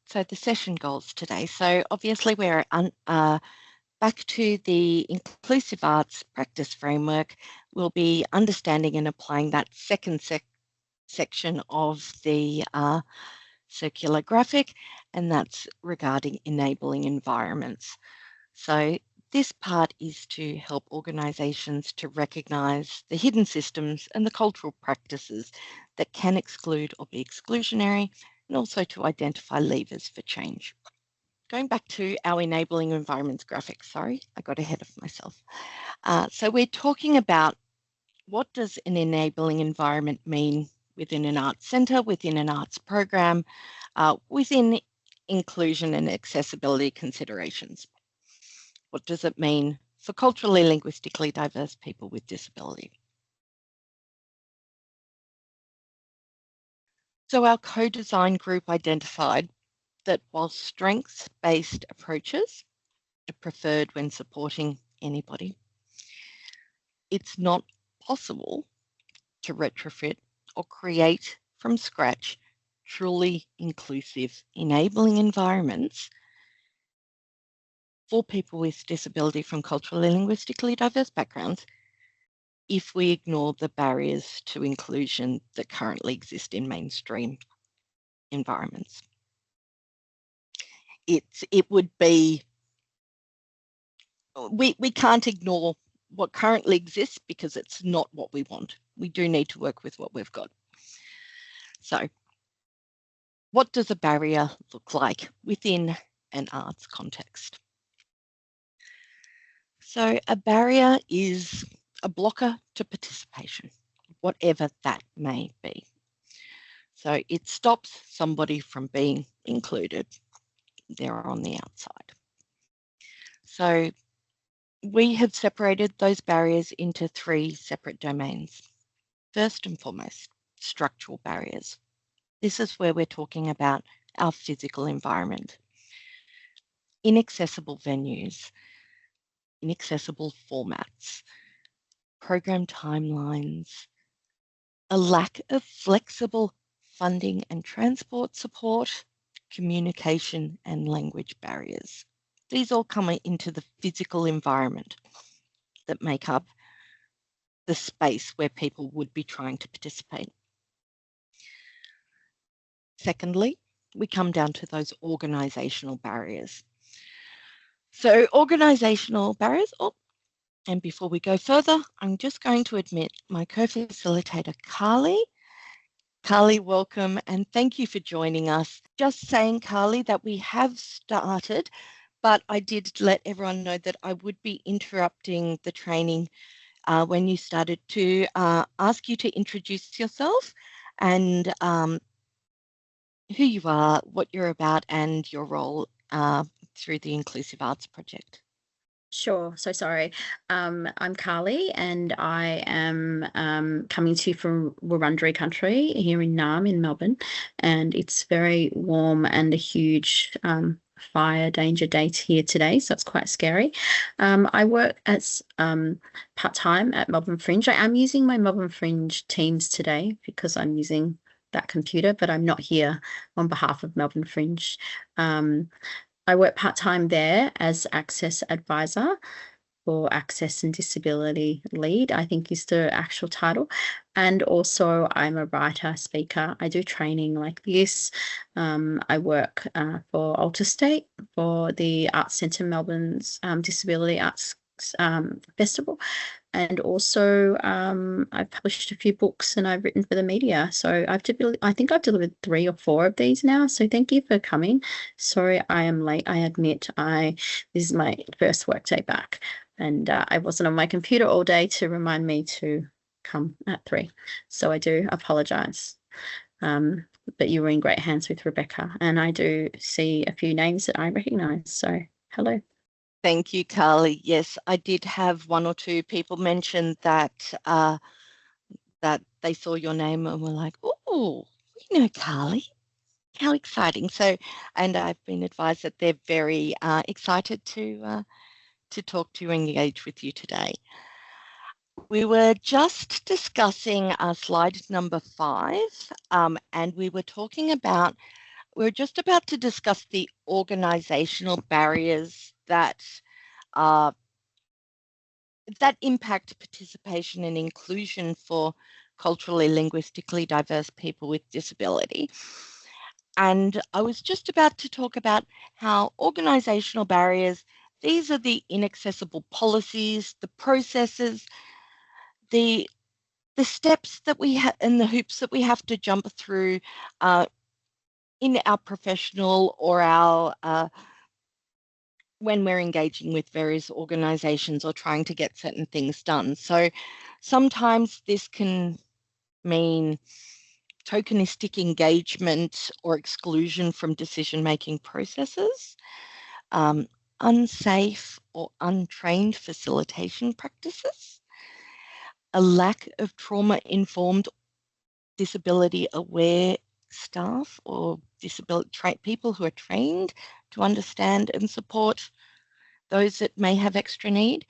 So the session goals today. So obviously we're back to the Inclusive Arts Practice Framework. We'll be understanding and applying that second section of the circular graphic, and that's regarding enabling environments. So this part is to help organisations to recognise the hidden systems and the cultural practices that can exclude or be exclusionary, and also to identify levers for change. Going back to our enabling environments graphic, sorry, I got ahead of myself. So we're talking about what does an enabling environment mean within an arts centre, within an arts program, within inclusion and accessibility considerations. What does it mean for culturally, linguistically diverse people with disability? So our co-design group identified that while strengths-based approaches are preferred when supporting anybody, it's not possible to retrofit or create from scratch truly inclusive, enabling environments for people with disability from culturally, linguistically diverse backgrounds if we ignore the barriers to inclusion that currently exist in mainstream environments. It would be, we can't ignore what currently exists because it's not what we want. We do need to work with what we've got. So what does a barrier look like within an arts context? So a barrier is a blocker to participation, whatever that may be. So it stops somebody from being included. They're on the outside. So we have separated those barriers into 3 separate domains. First and foremost, structural barriers. This is where we're talking about our physical environment. Inaccessible venues, inaccessible formats, program timelines, a lack of flexible funding and transport support, communication and language barriers. These all come into the physical environment that make up the space where people would be trying to participate. Secondly, we come down to those organisational barriers. So organisational barriers, and before we go further, I'm just going to admit my co-facilitator, Carly. Carly, welcome, and thank you for joining us. Just saying, Carly, that we have started, but I did let everyone know that I would be interrupting the training when you started to ask you to introduce yourself and who you are, what you're about, and your role through the Inclusive Arts Project. Sure. So sorry. I'm Carly and I am coming to you from Wurundjeri country here in Naarm in Melbourne, and it's very warm and a huge fire danger day here today, so it's quite scary. I work as part-time at Melbourne Fringe. I am using my Melbourne Fringe Teams today because I'm using that computer, but I'm not here on behalf of Melbourne Fringe. I work part-time there as Access Advisor, or Access and Disability Lead, I think is the actual title. And also I'm a writer, speaker. I do training like this. I work for Alterstate for the Arts Centre Melbourne's Disability Arts Festival. And also I've published a few books and I've written for the media. So I think I've delivered 3 or 4 of these now. So thank you for coming. Sorry, I am late. I admit this is my first workday back, and I wasn't on my computer all day to remind me to come at 3. So I do apologise. But you were in great hands with Rebecca, and I do see a few names that I recognise. So hello. Thank you, Carly. Yes, I did have 1 or 2 people mention that that they saw your name and were like, "Oh, we know Carly. How exciting!" So, and I've been advised that they're very excited to talk to you and engage with you today. We were just discussing slide number 5, and we were talking about we're just about to discuss the organizational barriers that impact participation and inclusion for culturally, linguistically diverse people with disability. And I was just about to talk about how organizational barriers, these are the inaccessible policies, the processes, the steps that we have and the hoops that we have to jump through in our professional or our when we're engaging with various organizations or trying to get certain things done. So sometimes this can mean tokenistic engagement or exclusion from decision-making processes, unsafe or untrained facilitation practices, a lack of trauma-informed, disability-aware staff or people who are trained to understand and support those that may have extra need,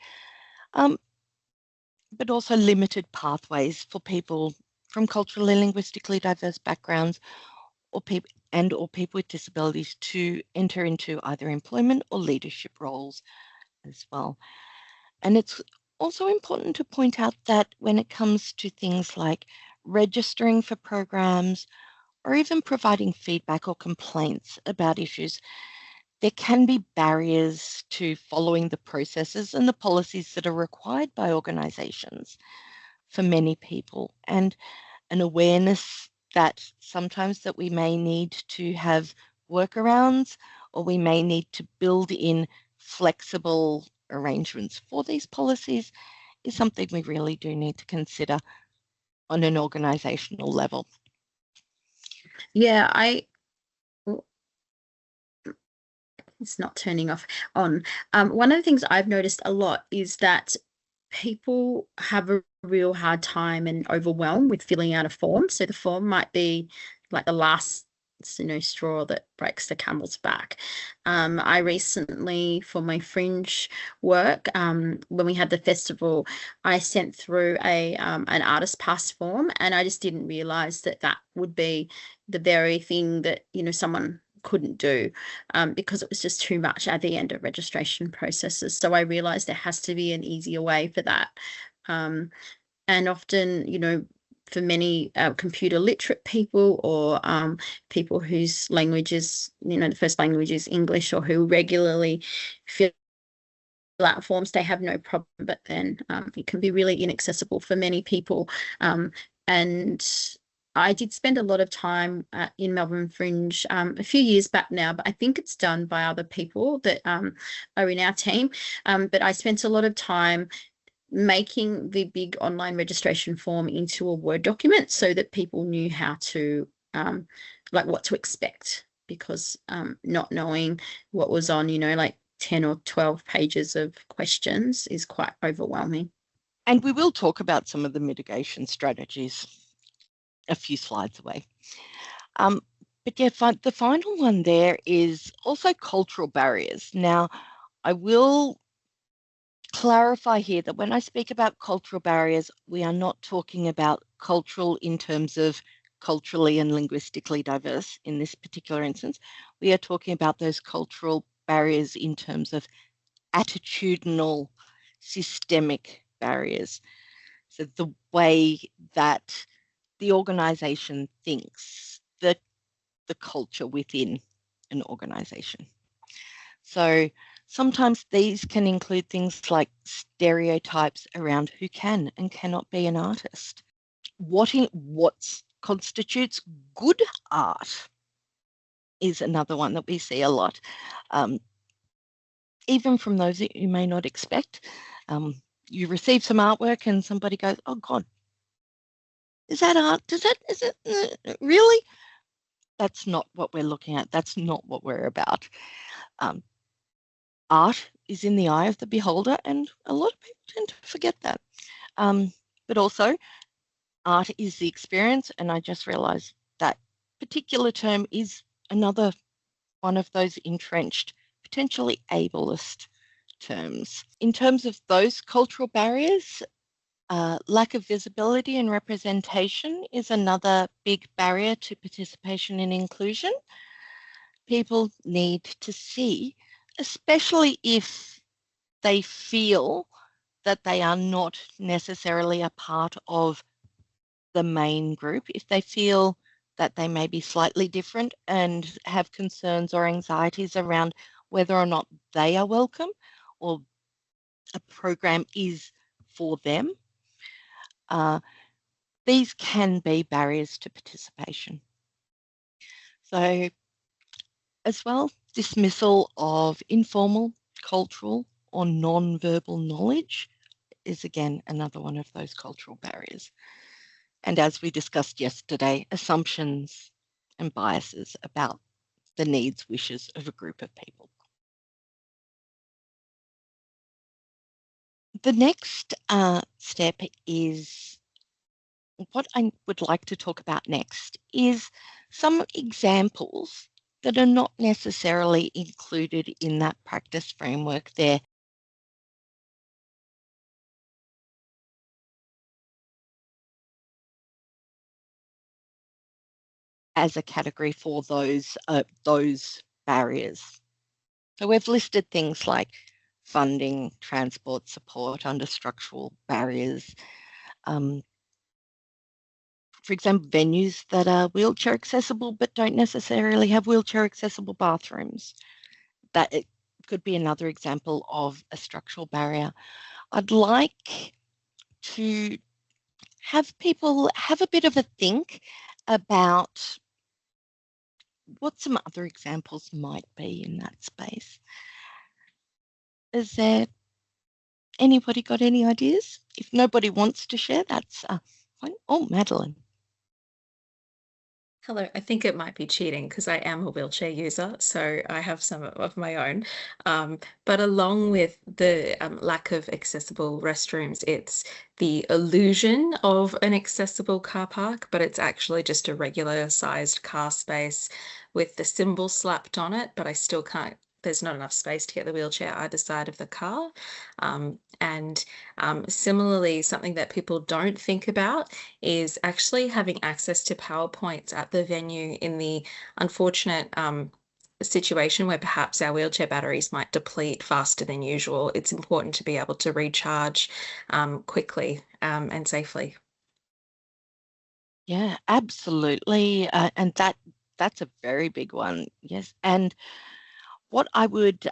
but also limited pathways for people from culturally, linguistically diverse backgrounds or people with disabilities to enter into either employment or leadership roles as well. And it's also important to point out that when it comes to things like registering for programs or even providing feedback or complaints about issues, there can be barriers to following the processes and the policies that are required by organisations for many people, and an awareness that sometimes that we may need to have workarounds or we may need to build in flexible arrangements for these policies is something we really do need to consider on an organisational level. Yeah, it's not turning off on. One of the things I've noticed a lot is that people have a real hard time and overwhelmed with filling out a form. So the form might be like the last straw that breaks the camel's back. I recently, for my fringe work, when we had the festival, I sent through an artist pass form, and I just didn't realize that would be the very thing that someone couldn't do, because it was just too much at the end of registration processes. So I realized there has to be an easier way for that. And often, for many computer literate people or people whose language is, the first language is English, or who regularly fill out forms, they have no problem. But then it can be really inaccessible for many people. And I did spend a lot of time in Melbourne Fringe a few years back now, but I think it's done by other people that are in our team. But I spent a lot of time making the big online registration form into a Word document so that people knew how to, what to expect, because not knowing what was on, like 10 or 12 pages of questions is quite overwhelming. And we will talk about some of the mitigation strategies a few slides away. But yeah, the final one there is also cultural barriers. Now, I will clarify here that when I speak about cultural barriers, we are not talking about cultural in terms of culturally and linguistically diverse in this particular instance. We are talking about those cultural barriers in terms of attitudinal, systemic barriers. So the way that the organization thinks, the culture within an organization. So sometimes these can include things like stereotypes around who can and cannot be an artist. What constitutes good art is another one that we see a lot. Even from those that you may not expect. You receive some artwork and somebody goes, "Oh God, is that art? Is it really?" That's not what we're looking at. That's not what we're about. Art is in the eye of the beholder, and a lot of people tend to forget that. But also, art is the experience, and I just realized that particular term is another one of those entrenched, potentially ableist terms. In terms of those cultural barriers, lack of visibility and representation is another big barrier to participation and inclusion. people need to see, especially if they feel that they are not necessarily a part of the main group, if they feel that they may be slightly different and have concerns or anxieties around whether or not they are welcome or a program is for them. These can be barriers to participation. So as well, dismissal of informal, cultural or non-verbal knowledge is again another one of those cultural barriers. And as we discussed yesterday, assumptions and biases about the needs, wishes of a group of people. The next step is what I would like to talk about next is some examples that are not necessarily included in that practice framework there. As a category for those barriers. So we've listed things like funding, transport support under structural barriers. For example, venues that are wheelchair accessible but don't necessarily have wheelchair accessible bathrooms. That it could be another example of a structural barrier. I'd like to have people have a bit of a think about what some other examples might be in that space. Is there anybody got any ideas? If nobody wants to share, that's fine. Oh, Madeline. Hello, I think it might be cheating because I am a wheelchair user, so I have some of my own. But along with the lack of accessible restrooms, it's the illusion of an accessible car park, but it's actually just a regular sized car space with the symbol slapped on it, but I still can't. There's not enough space to get the wheelchair either side of the car. Similarly, something that people don't think about is actually having access to PowerPoints at the venue in the unfortunate situation where perhaps our wheelchair batteries might deplete faster than usual. It's important to be able to recharge quickly and safely. Yeah, absolutely. And that's a very big one. Yes. And what I would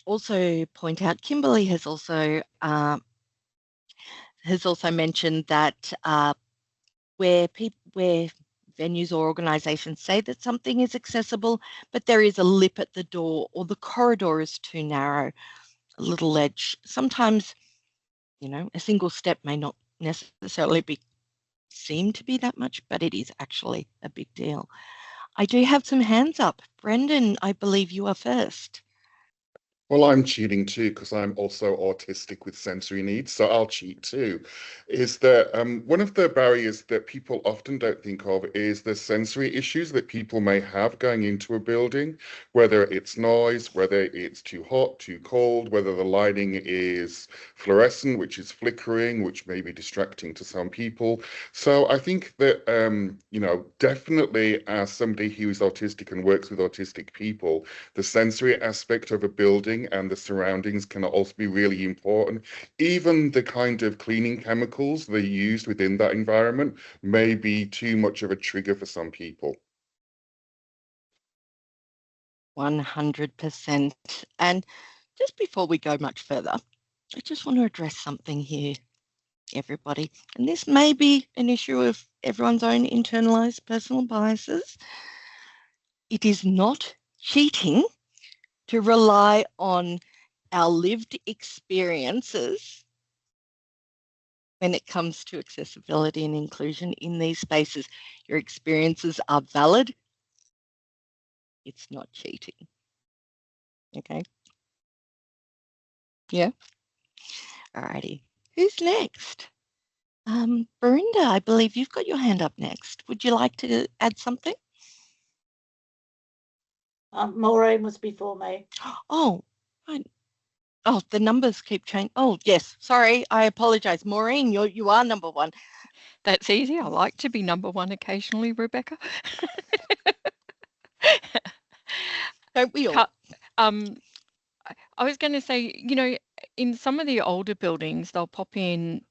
also point out, Kimberly has also mentioned that where venues or organisations say that something is accessible, but there is a lip at the door or the corridor is too narrow, a little ledge. Sometimes, a single step may not necessarily seem to be that much, but it is actually a big deal. I do have some hands up. Brendan, I believe you are first. Well, I'm cheating too because I'm also autistic with sensory needs, so I'll cheat too. Is that one of the barriers that people often don't think of is the sensory issues that people may have going into a building, whether it's noise, whether it's too hot, too cold, whether the lighting is fluorescent, which is flickering, which may be distracting to some people. So I think that, definitely as somebody who is autistic and works with autistic people, the sensory aspect of a building and the surroundings can also be really important. Even the kind of cleaning chemicals they used within that environment may be too much of a trigger for some people. 100%. And just before we go much further, I just want to address something here, everybody. And this may be an issue of everyone's own internalized personal biases. It is not cheating to rely on our lived experiences when it comes to accessibility and inclusion in these spaces. Your experiences are valid. It's not cheating. Okay. Yeah. Alrighty. Who's next? Verinda, I believe you've got your hand up next. Would you like to add something? Maureen was before me. Oh, right. Oh, the numbers keep changing. Oh, yes. Sorry, I apologise. Maureen, you are number one. That's easy. I like to be number one occasionally, Rebecca. Don't we all? I was going to say, you know, in some of the older buildings, they'll pop in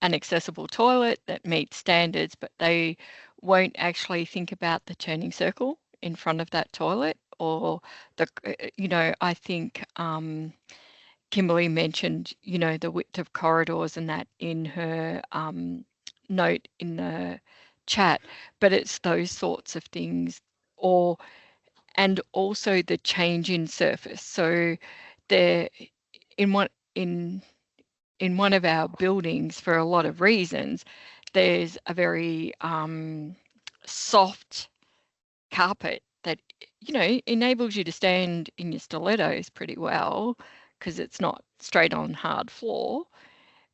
an accessible toilet that meets standards, but they won't actually think about the turning circle in front of that toilet, or the, you know, I think Kimberly mentioned, you know, the width of corridors and that in her note in the chat, but it's those sorts of things, and also the change in surface. So there, in one of our buildings, for a lot of reasons, there's a very soft carpet that, you know, enables you to stand in your stilettos pretty well because it's not straight on hard floor,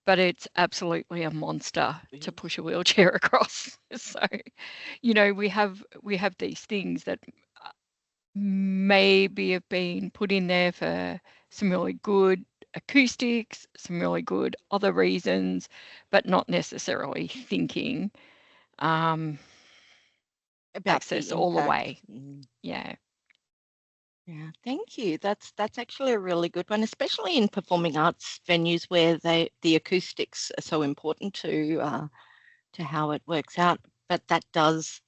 but it's absolutely a monster to push a wheelchair across. So, you know, we have these things that maybe have been put in there for some really good acoustics, some really good other reasons, but not necessarily thinking About access the all the impact. way. Yeah. Yeah, thank you. That's actually a really good one, especially in performing arts venues where the acoustics are so important to how it works out, but that does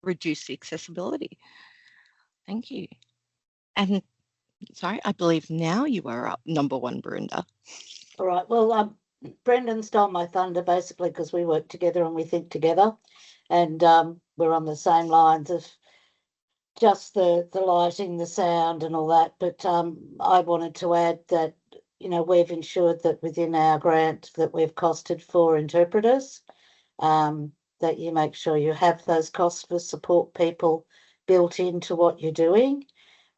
reduce the accessibility. Thank you. And sorry, I believe now you are up number one, Brenda. All right. Well, Brendan stole my thunder basically because we work together and we think together, and we're on the same lines of just the lighting, the sound, and all that. But I wanted to add that, you know, we've ensured that within our grant that we've costed for interpreters, that you make sure you have those costs for support people built into what you're doing.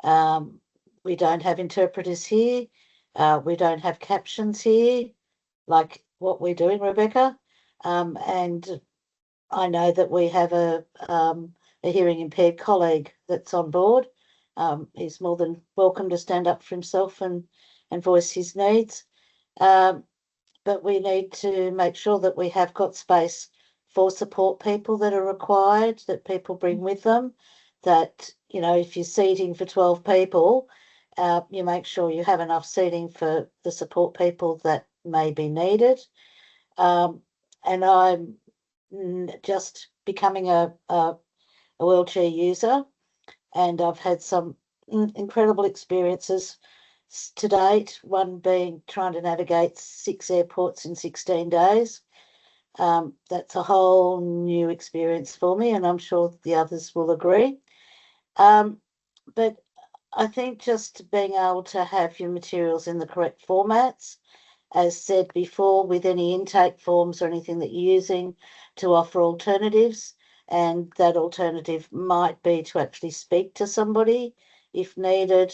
We don't have interpreters here. We don't have captions here, like what we're doing, Rebecca. And I know that we have a hearing impaired colleague that's on board. He's more than welcome to stand up for himself and voice his needs. But we need to make sure that we have got space for support people that are required, that people bring with them, that, you know, if you're seating for 12 people, you make sure you have enough seating for the support people that may be needed. And I'm just becoming a wheelchair user, and I've had some incredible experiences to date, one being trying to navigate 6 airports in 16 days. That's a whole new experience for me, and I'm sure the others will agree. But I think just being able to have your materials in the correct formats, as said before, with any intake forms or anything that you're using, to offer alternatives, and that alternative might be to actually speak to somebody if needed.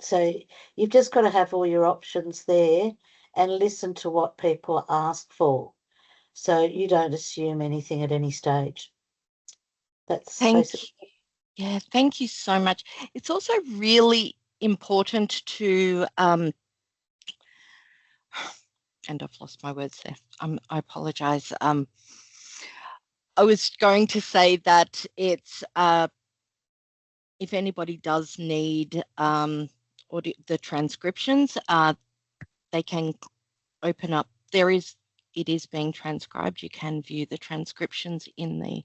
So you've just got to have all your options there and listen to what people ask for, so you don't assume anything at any stage. That's basically. Yeah, thank you so much. It's also really important to and I've lost my words there. I apologize. I was going to say that it's if anybody does need the transcriptions, they can open up. It is being transcribed. You can view the transcriptions in the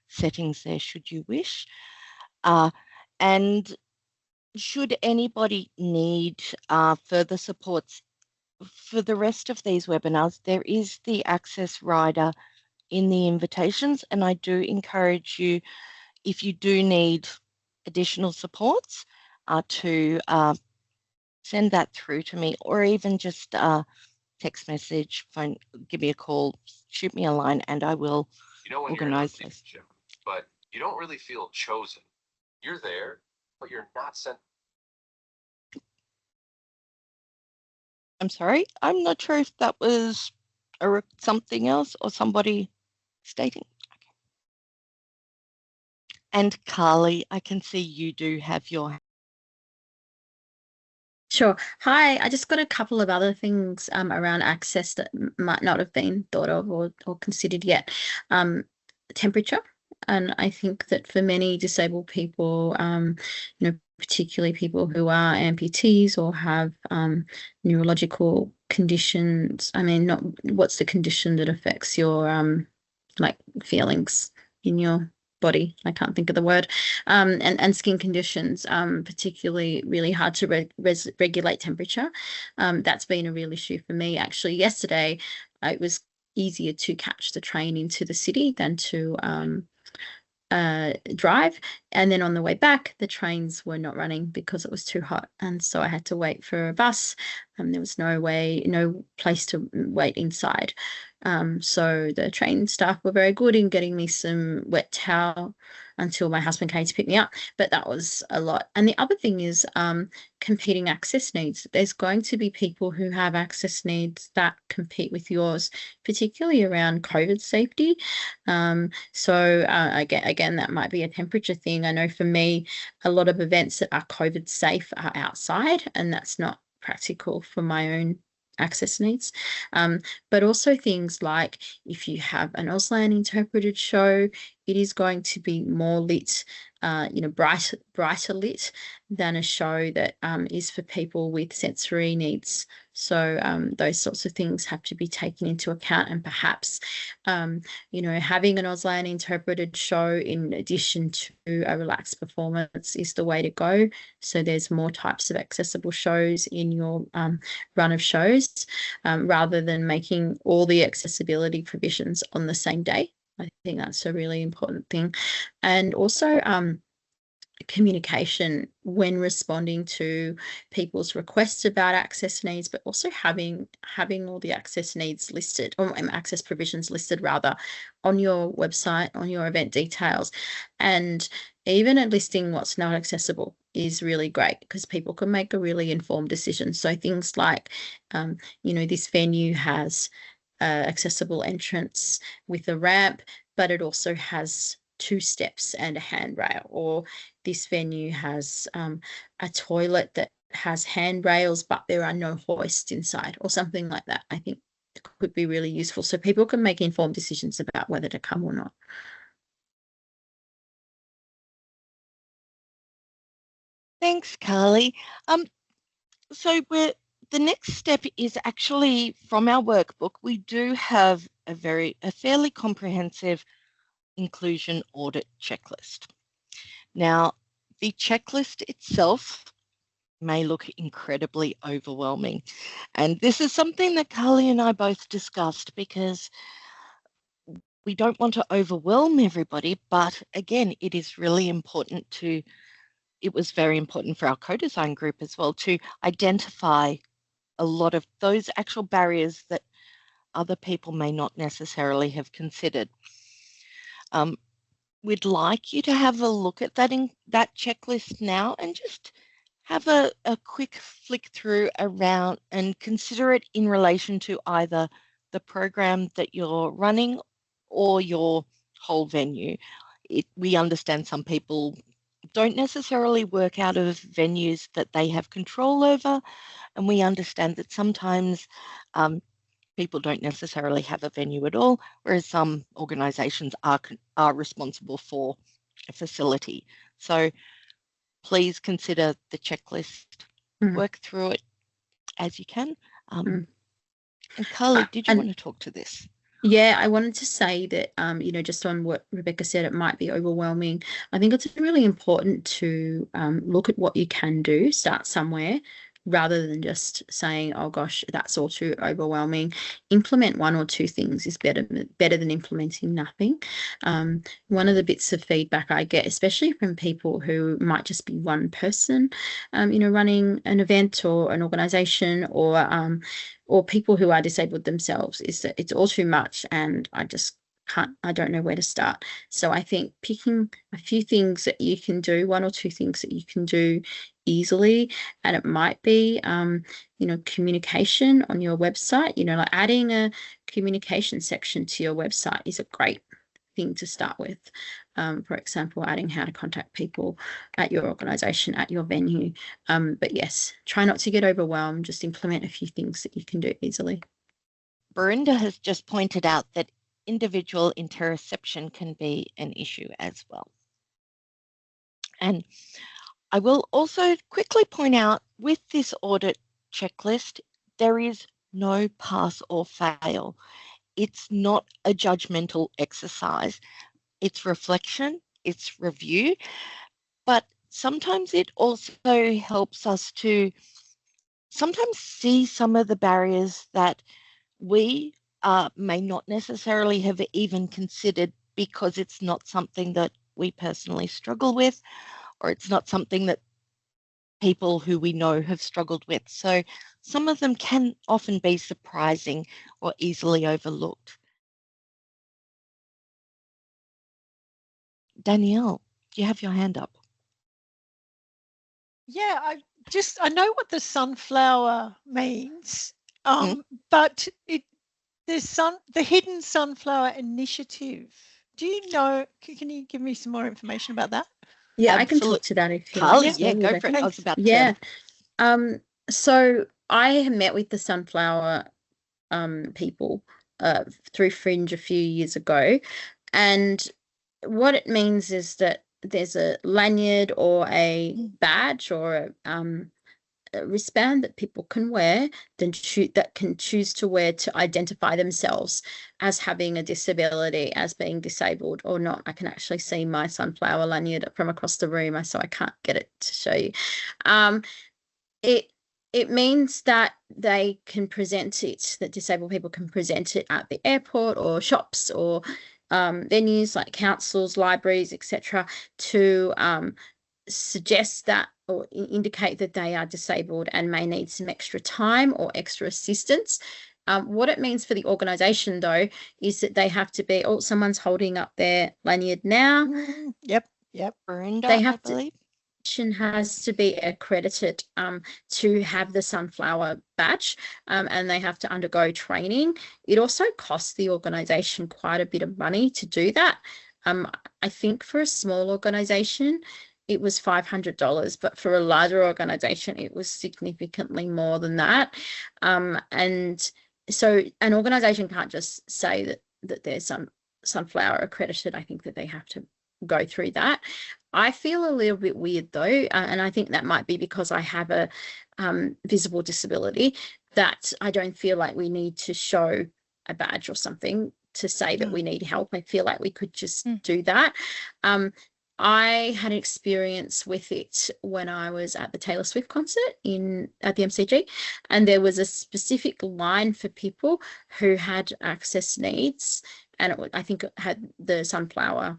settings there should you wish. And should anybody need further supports for the rest of these webinars, there is the access rider in the invitations, and I do encourage you, if you do need additional supports, to send that through to me, or even just text message, phone, give me a call, shoot me a line, and I will organize this. But you don't really feel chosen. You're there, but you're not sent. I'm sorry, I'm not sure if that was something else or somebody stating. Okay. And Carly, I can see you do have your. Sure. Hi, I just got a couple of other things around access that might not have been thought of or considered yet. Temperature. And I think that for many disabled people, you know, particularly people who are amputees or have neurological conditions. I mean, not what's the condition that affects your like feelings in your body? I can't think of the word. And skin conditions, particularly really hard to regulate temperature. That's been a real issue for me. Actually, yesterday it was easier to catch the train into the city than to drive, and then on the way back the trains were not running because it was too hot, and so I had to wait for a bus, and there was no place to wait inside. So the train staff were very good in getting me some wet towel until my husband came to pick me up, but that was a lot. And the other thing is competing access needs. There's going to be people who have access needs that compete with yours, particularly around COVID safety. So again, that might be a temperature thing. I know for me, a lot of events that are COVID safe are outside, and that's not practical for my own access needs. But also things like if you have an Auslan interpreted show, it is going to be more lit, brighter lit than a show that is for people with sensory needs. So those sorts of things have to be taken into account, and perhaps having an Auslan interpreted show in addition to a relaxed performance is the way to go. So there's more types of accessible shows in your run of shows, rather than making all the accessibility provisions on the same day. I think that's a really important thing. And also communication when responding to people's requests about access needs, but also having all the access needs listed, or access provisions listed rather, on your website, on your event details. And even at listing what's not accessible is really great, because people can make a really informed decision. So things like this venue has accessible entrance with a ramp, but it also has 2 steps and a handrail, or this venue has a toilet that has handrails but there are no hoists inside, or something like that. I think it could be really useful so people can make informed decisions about whether to come or not. Thanks, Carly. So the next step is actually from our workbook. We do have a fairly comprehensive inclusion audit checklist. Now, the checklist itself may look incredibly overwhelming. And this is something that Carly and I both discussed, because we don't want to overwhelm everybody, but again, it is really important it was very important for our co-design group as well to identify a lot of those actual barriers that other people may not necessarily have considered. We'd like you to have a look at that checklist now and just have a quick flick through around and consider it in relation to either the program that you're running or your whole venue. We understand some people don't necessarily work out of venues that they have control over, and we understand that sometimes people don't necessarily have a venue at all, whereas some organisations are responsible for a facility. So please consider the checklist, work through it as you can. And Carly, did you want to talk to this? Yeah, I wanted to say that, just on what Rebecca said, it might be overwhelming. I think it's really important to look at what you can do, start somewhere, rather than just saying, oh gosh, that's all too overwhelming. Implement 1 or 2 things is better than implementing nothing. One of the bits of feedback I get, especially from people who might just be one person, running an event or an organisation, or people who are disabled themselves, is that it's all too much and I don't know where to start. So I think picking a few things that you can do, 1 or 2 things that you can do easily, and it might be, communication on your website, like adding a communication section to your website is a great thing to start with. For example, adding how to contact people at your organisation, at your venue. But yes, try not to get overwhelmed, just implement a few things that you can do easily. Berinda has just pointed out that individual interoception can be an issue as well. And I will also quickly point out with this audit checklist, there is no pass or fail. It's not a judgmental exercise. It's reflection, it's review, but sometimes it also helps us to sometimes see some of the barriers that we may not necessarily have even considered because it's not something that we personally struggle with, or it's not something that people who we know have struggled with. So some of them can often be surprising or easily overlooked. Danielle, you have your hand up. Yeah, I know what the sunflower means, but the Hidden Sunflower Initiative. Do you know? Can you give me some more information about that? Yeah, I can talk to that if you Carly, like. yeah, go for it. I was about to. So I have met with the sunflower people through Fringe a few years ago, and what it means is that there's a lanyard or a badge or a wristband that people can wear that can choose to wear to identify themselves as having a disability, as being disabled or not. I can actually see my sunflower lanyard from across the room, so I can't get it to show you. It means that they can present it, that disabled people can present it at the airport or shops or venues like councils, libraries, etc., to suggest that or indicate that they are disabled and may need some extra time or extra assistance. What it means for the organisation, though, is that they have to be, someone's holding up their lanyard now. Yep. Brenda, they have I believe. Has to be accredited to have the sunflower badge, and they have to undergo training. It also costs the organisation quite a bit of money to do that. I think for a small organisation it was $500, but for a larger organisation it was significantly more than that. And so an organisation can't just say that there's some sunflower accredited. I think that they have to go through that. I feel a little bit weird though, and I think that might be because I have a visible disability, that I don't feel like we need to show a badge or something to say that we need help. I feel like we could just do that. I had an experience with it when I was at the Taylor Swift concert at the MCG, and there was a specific line for people who had access needs, and I think it had the sunflower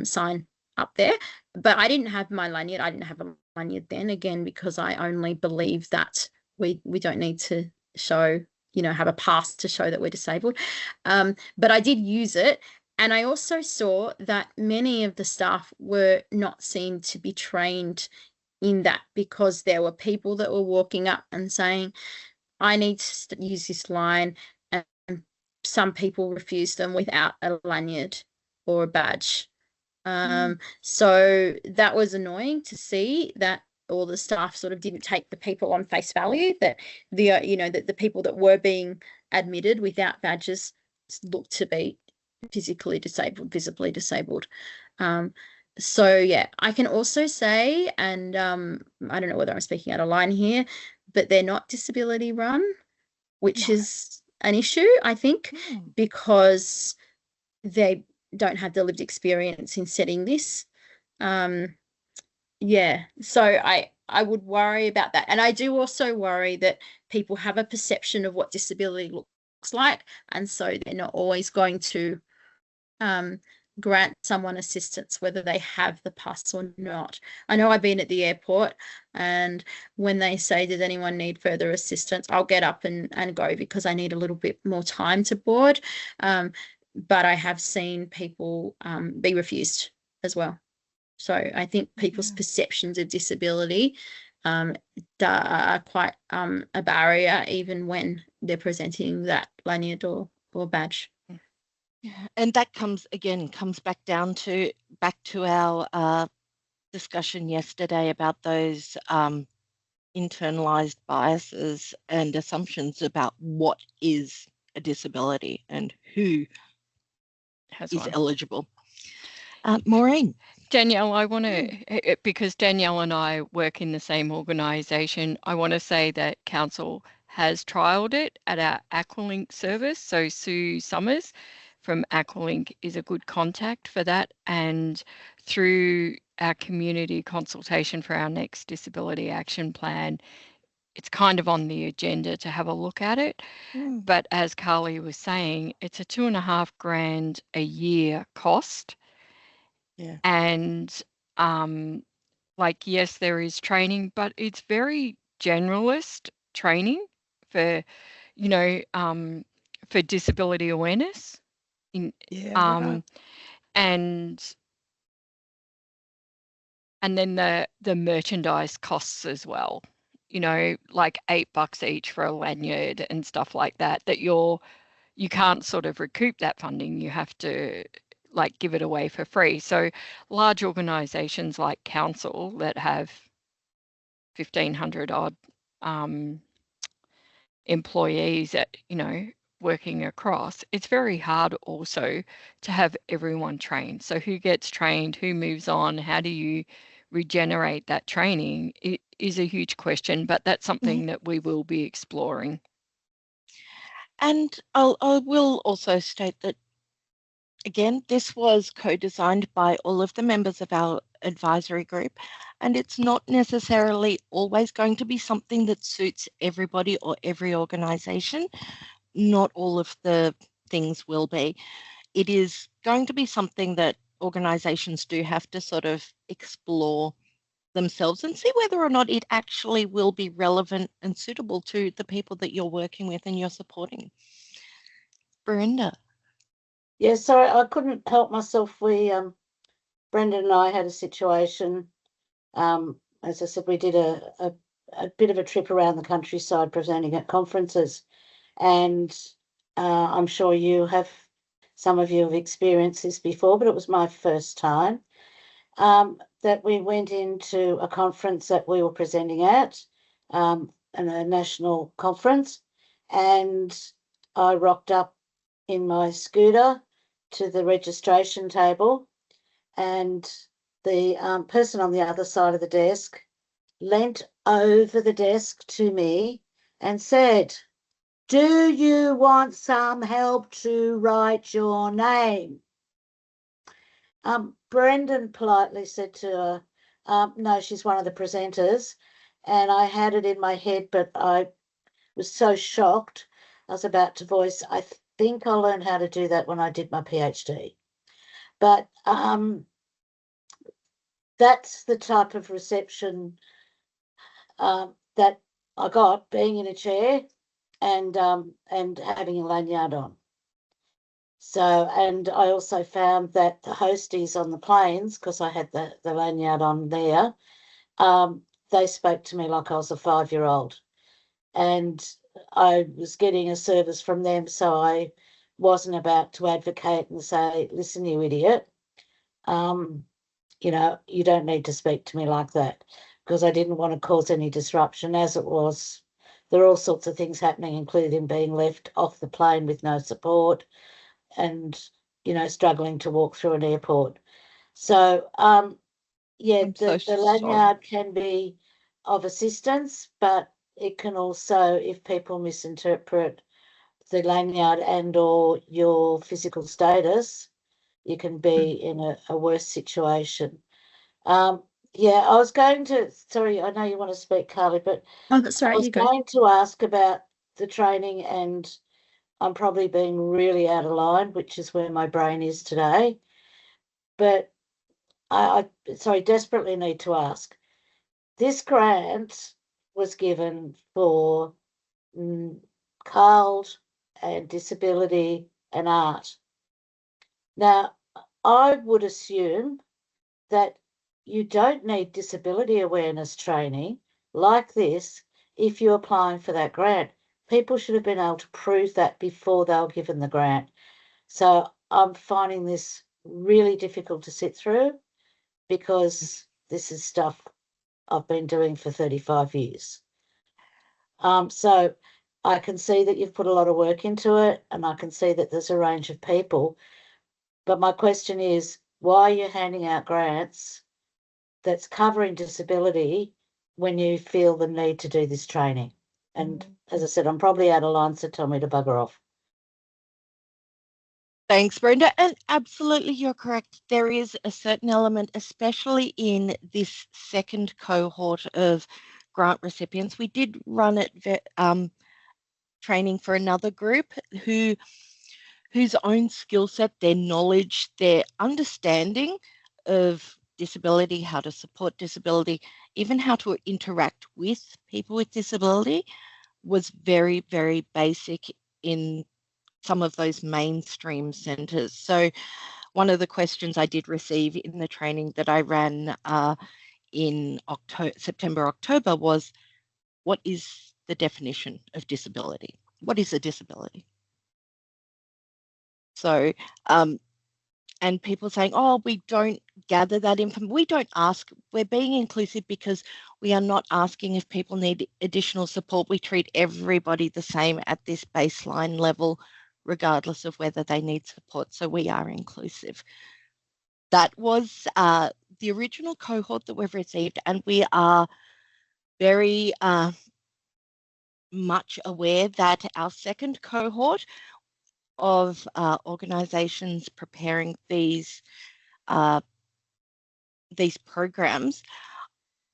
sign up there, but I didn't have my lanyard. I didn't have a lanyard then, again, because I only believe that we don't need to show, have a pass to show that we're disabled. But I did use it. And I also saw that many of the staff were not seen to be trained in that, because there were people that were walking up and saying, I need to use this line, and some people refused them without a lanyard or a badge. So that was annoying to see that all the staff sort of didn't take the people on face value, that that the people that were being admitted without badges looked to be physically disabled, visibly disabled. So yeah, I can also say, and I don't know whether I'm speaking out of line here, but they're not disability run, which is an issue, I think, because they don't have the lived experience in setting this. So I would worry about that. And I do also worry that people have a perception of what disability looks like, and so they're not always going to grant someone assistance whether they have the pass or not. I know I've been at the airport, and when they say, does anyone need further assistance, I'll get up and go, because I need a little bit more time to board. But I have seen people be refused as well. So I think people's perceptions of disability are quite a barrier, even when they're presenting that lanyard or badge. And that comes back to our discussion yesterday about those internalized biases and assumptions about what is a disability and who is eligible. Maureen. Danielle, I want to, because Danielle and I work in the same organisation, I want to say that Council has trialled it at our Aqualink service. So Sue Summers from Aqualink is a good contact for that. And through our community consultation for our next disability action plan, it's kind of on the agenda to have a look at it. But as Carly was saying, it's a $2,500 a year cost. Yeah. And like, yes, there is training, but it's very generalist training for, you know, for disability awareness. Right. And then the merchandise costs as well, you know, like $8 each for a lanyard and stuff like that, that you can't sort of recoup that funding. You have to like give it away for free. So large organizations like Council that have 1,500 odd employees that, you know, working across, it's very hard also to have everyone trained. So who gets trained, who moves on, how do you regenerate that training? It is a huge question, but that's something that we will be exploring. And I will also state that, again, this was co-designed by all of the members of our advisory group, and it's not necessarily always going to be something that suits everybody or every organisation. Not all of the things will be. It is going to be something that organisations do have to sort of explore themselves and see whether or not it actually will be relevant and suitable to the people that you're working with and you're supporting. Brenda. Yeah, sorry, I couldn't help myself. Brendan and I had a situation. As I said, we did a bit of a trip around the countryside presenting at conferences, and I'm sure some of you have experienced this before, but it was my first time. That we went into a conference that we were presenting at, a national conference, and I rocked up in my scooter to the registration table, and the person on the other side of the desk leant over the desk to me and said, "Do you want some help to write your name?" Brendan politely said to her, "No, she's one of the presenters." And I had it in my head, but I was so shocked. I was about to voice, I think I learned how to do that when I did my PhD. But that's the type of reception that I got, being in a chair and having a lanyard on. So, and I also found that the hosties on the planes, because I had the lanyard on there, they spoke to me like I was a 5-year-old. And I was getting a service from them, so I wasn't about to advocate and say, "Listen, you idiot, you know, you don't need to speak to me like that," because I didn't want to cause any disruption. As it was, there are all sorts of things happening, including being left off the plane with no support and, you know, struggling to walk through an airport. So, yeah, the lanyard can be of assistance, but it can also, if people misinterpret the lanyard and or your physical status, you can be in a worse situation. Yeah, I was going to, sorry, I know you want to speak, Carly, but that's right, I was going to ask about the training, and I'm probably being really out of line, which is where my brain is today. But I desperately need to ask. This grant was given for CALD and disability and art. Now, I would assume that you don't need disability awareness training like this if you're applying for that grant. People should have been able to prove that before they were given the grant. So I'm finding this really difficult to sit through, because this is stuff I've been doing for 35 years. So I can see that you've put a lot of work into it, and I can see that there's a range of people. But my question is, why you're handing out grants that's covering disability when you feel the need to do this training. And as I said, I'm probably out of line, so tell me to bugger off. Thanks, Brenda. And absolutely, you're correct. There is a certain element, especially in this second cohort of grant recipients. We did run it training for another group whose own skill set, their knowledge, their understanding of disability, how to support disability, even how to interact with people with disability was very, very basic in some of those mainstream centres. So one of the questions I did receive in the training that I ran in September, October was, what is the definition of disability? What is a disability? So, and people saying, oh, we don't gather that information. We don't ask. We're being inclusive because we are not asking if people need additional support. We treat everybody the same at this baseline level, regardless of whether they need support. So we are inclusive. That was the original cohort that we've received, and we are very much aware that our second cohort of organisations preparing these programs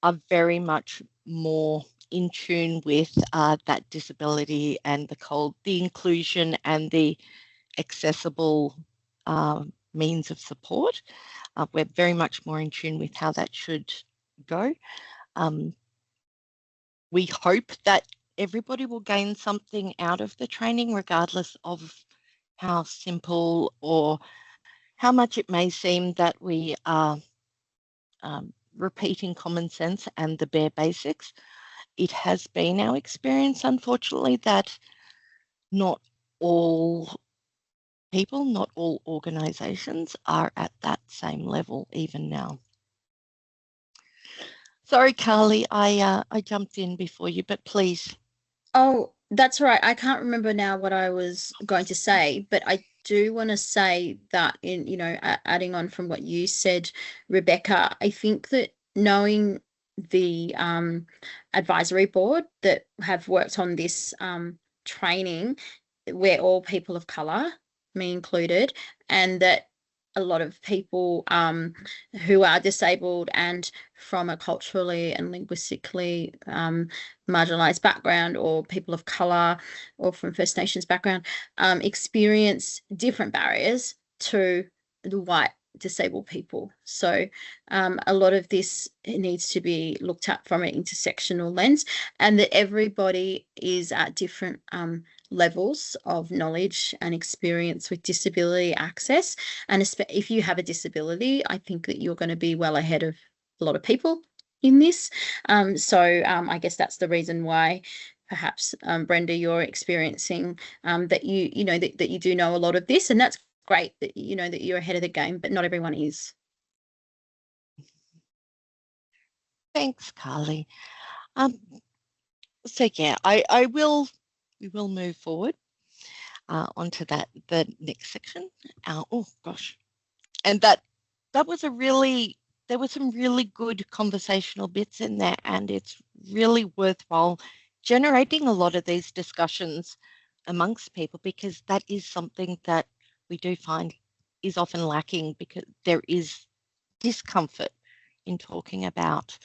are very much more in tune with that disability and the inclusion and the accessible means of support. We're very much more in tune with how that should go. We hope that everybody will gain something out of the training, regardless of how simple or how much it may seem that we are repeating common sense and the bare basics. It has been our experience, unfortunately, that not all people, not all organisations are at that same level even now. Sorry, Carly, I jumped in before you, but please. Oh, that's right. I can't remember now what I was going to say, but I do want to say that adding on from what you said, Rebecca, I think that knowing the advisory board that have worked on this training, where all people of colour, me included, and that a lot of people who are disabled and from a culturally and linguistically marginalised background, or people of colour, or from First Nations background, experience different barriers to the white disabled people. So a lot of this needs to be looked at from an intersectional lens, and that everybody is at different levels of knowledge and experience with disability access. And if you have a disability, I think that you're going to be well ahead of a lot of people in this. So I guess that's the reason why perhaps Brenda, you're experiencing that you do know a lot of this, and that's great that that you're ahead of the game, but not everyone is. Thanks, Carly. So yeah, we will move forward onto the next section. Oh gosh, and that was there were some really good conversational bits in there, and it's really worthwhile generating a lot of these discussions amongst people, because that is something that we do find is often lacking, because there is discomfort in talking about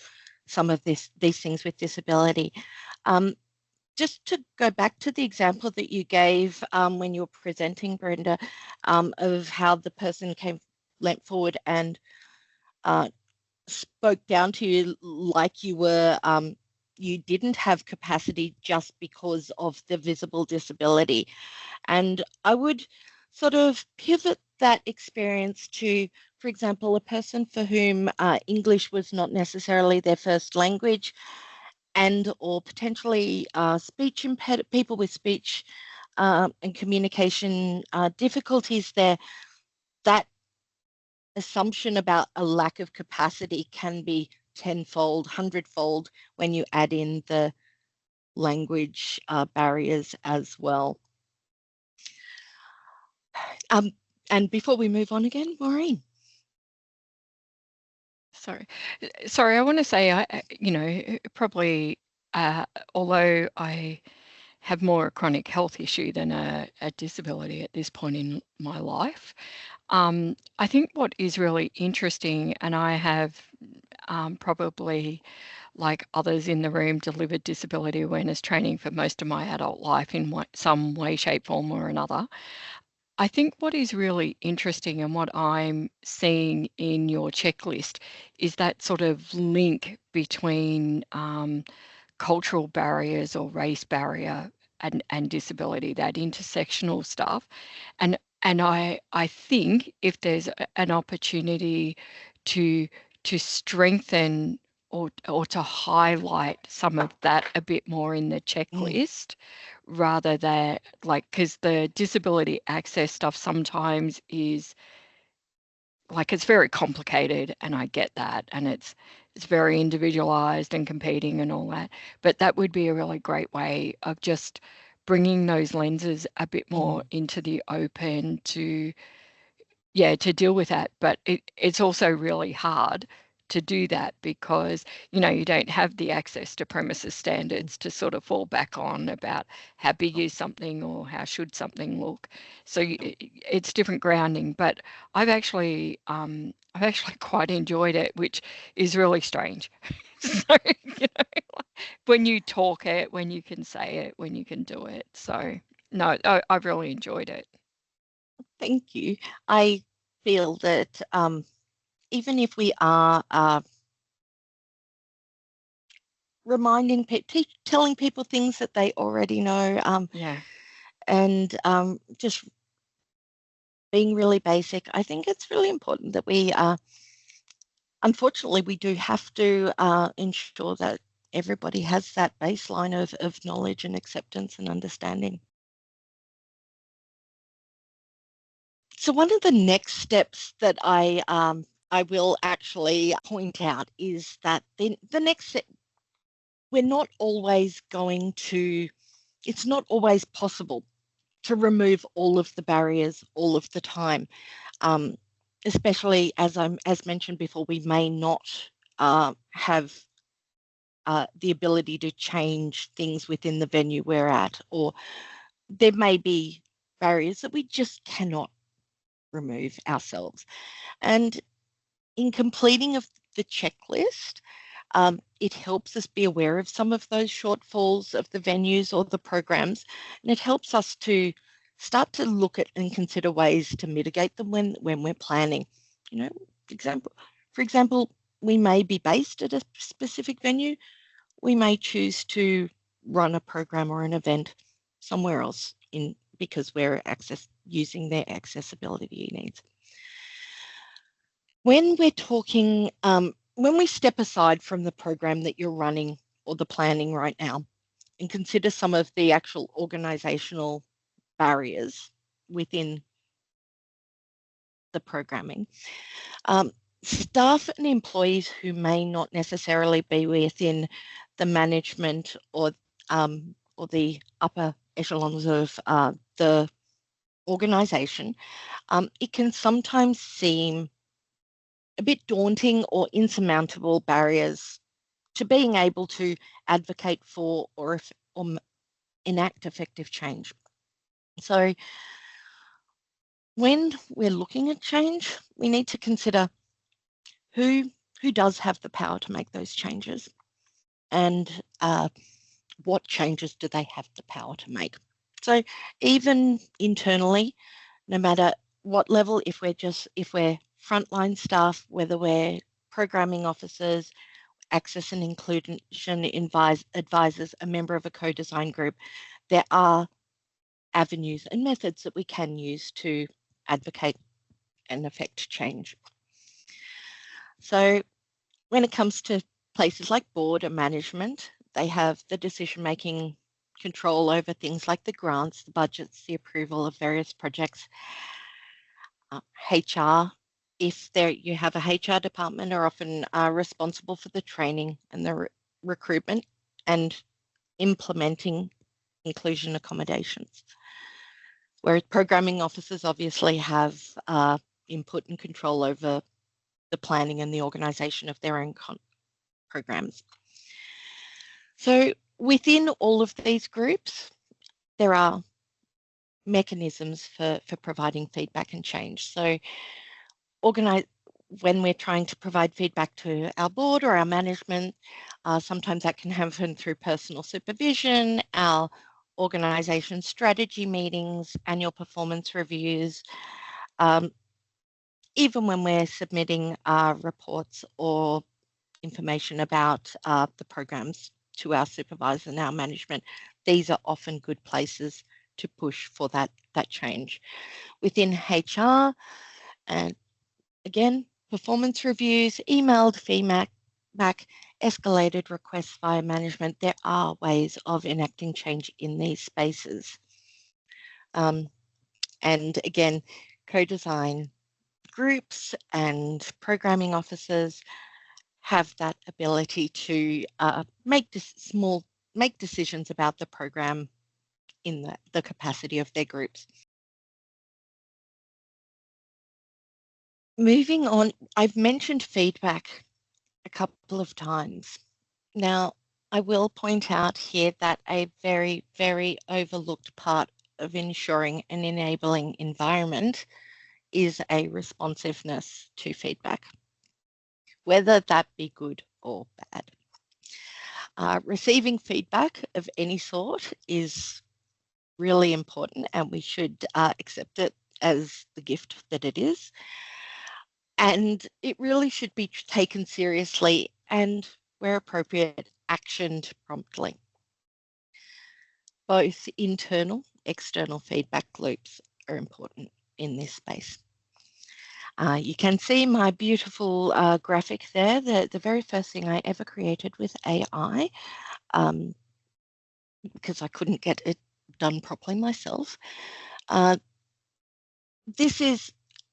some of these things with disability. Just to go back to the example that you gave when you were presenting, Brenda, of how the person leant forward and spoke down to you like you were you didn't have capacity just because of the visible disability. And I would sort of pivot that experience to, for example, a person for whom English was not necessarily their first language, and or potentially people with speech and communication difficulties there. That assumption about a lack of capacity can be tenfold, hundredfold when you add in the language barriers as well. And before we move on again, Maureen. Sorry, I want to say, probably, although I have more a chronic health issue than a disability at this point in my life, I think what is really interesting, and I have probably, like others in the room, delivered disability awareness training for most of my adult life in some way, shape, form or another. I think what is really interesting and what I'm seeing in your checklist is that sort of link between cultural barriers or race barrier and disability, that intersectional stuff. And I think if there's an opportunity to strengthen or to highlight some of that a bit more in the checklist, rather than because the disability access stuff sometimes is it's very complicated, and I get that, and it's very individualized and competing and all that, but that would be a really great way of just bringing those lenses a bit more into the open to deal with that. But it's also really hard to do that because you don't have the access to premises standards to sort of fall back on about how big is something or how should something look. So it's different grounding. But I've actually quite enjoyed it, which is really strange. So when you talk it, when you can say it, when you can do it. So no, I've really enjoyed it. Thank you. I feel that even if we are reminding people, telling people things that they already know, and just being really basic, I think it's really important that we, unfortunately, we do have to ensure that everybody has that baseline of knowledge and acceptance and understanding. So one of the next steps that I will actually point out is that the next step, we're not always going to, it's not always possible to remove all of the barriers all of the time, especially as mentioned before, we may not have the ability to change things within the venue we're at, or there may be barriers that we just cannot remove ourselves. And in completing of the checklist, it helps us be aware of some of those shortfalls of the venues or the programs, and it helps us to start to look at and consider ways to mitigate them when we're planning. For example, we may be based at a specific venue. We may choose to run a program or an event somewhere else because we're using their accessibility needs. When we're talking, when we step aside from the program that you're running or the planning right now and consider some of the actual organisational barriers within the programming, staff and employees who may not necessarily be within the management or the upper echelons of the organisation, it can sometimes seem a bit daunting or insurmountable barriers to being able to advocate for or enact effective change. So when we're looking at change, we need to consider who does have the power to make those changes, and what changes do they have the power to make. So even internally, no matter what level, if we're frontline staff, whether we're programming officers, access and inclusion advisors, a member of a co-design group, there are avenues and methods that we can use to advocate and affect change. So when it comes to places like board and management, they have the decision-making control over things like the grants, the budgets, the approval of various projects. HR, if you have a HR department, are often responsible for the training and the recruitment and implementing inclusion accommodations. Whereas programming officers obviously have input and control over the planning and the organisation of their own programs. So within all of these groups, there are mechanisms for providing feedback and change. So when we're trying to provide feedback to our board or our management, sometimes that can happen through personal supervision, our organisation strategy meetings, annual performance reviews, even when we're submitting reports or information about the programs to our supervisor and our management. These are often good places to push for that change. Within HR, and again, performance reviews, emailed feedback, escalated requests via management, there are ways of enacting change in these spaces. And again, co-design groups and programming officers have that ability to make decisions about the program in the capacity of their groups. Moving on, I've mentioned feedback a couple of times. Now, I will point out here that a very, very overlooked part of ensuring an enabling environment is a responsiveness to feedback, whether that be good or bad. Receiving feedback of any sort is really important, and we should accept it as the gift that it is. And it really should be taken seriously and, where appropriate, actioned promptly. Both internal, external feedback loops are important in this space. You can see my beautiful graphic there, the very first thing I ever created with AI, because I couldn't get it done properly myself. This is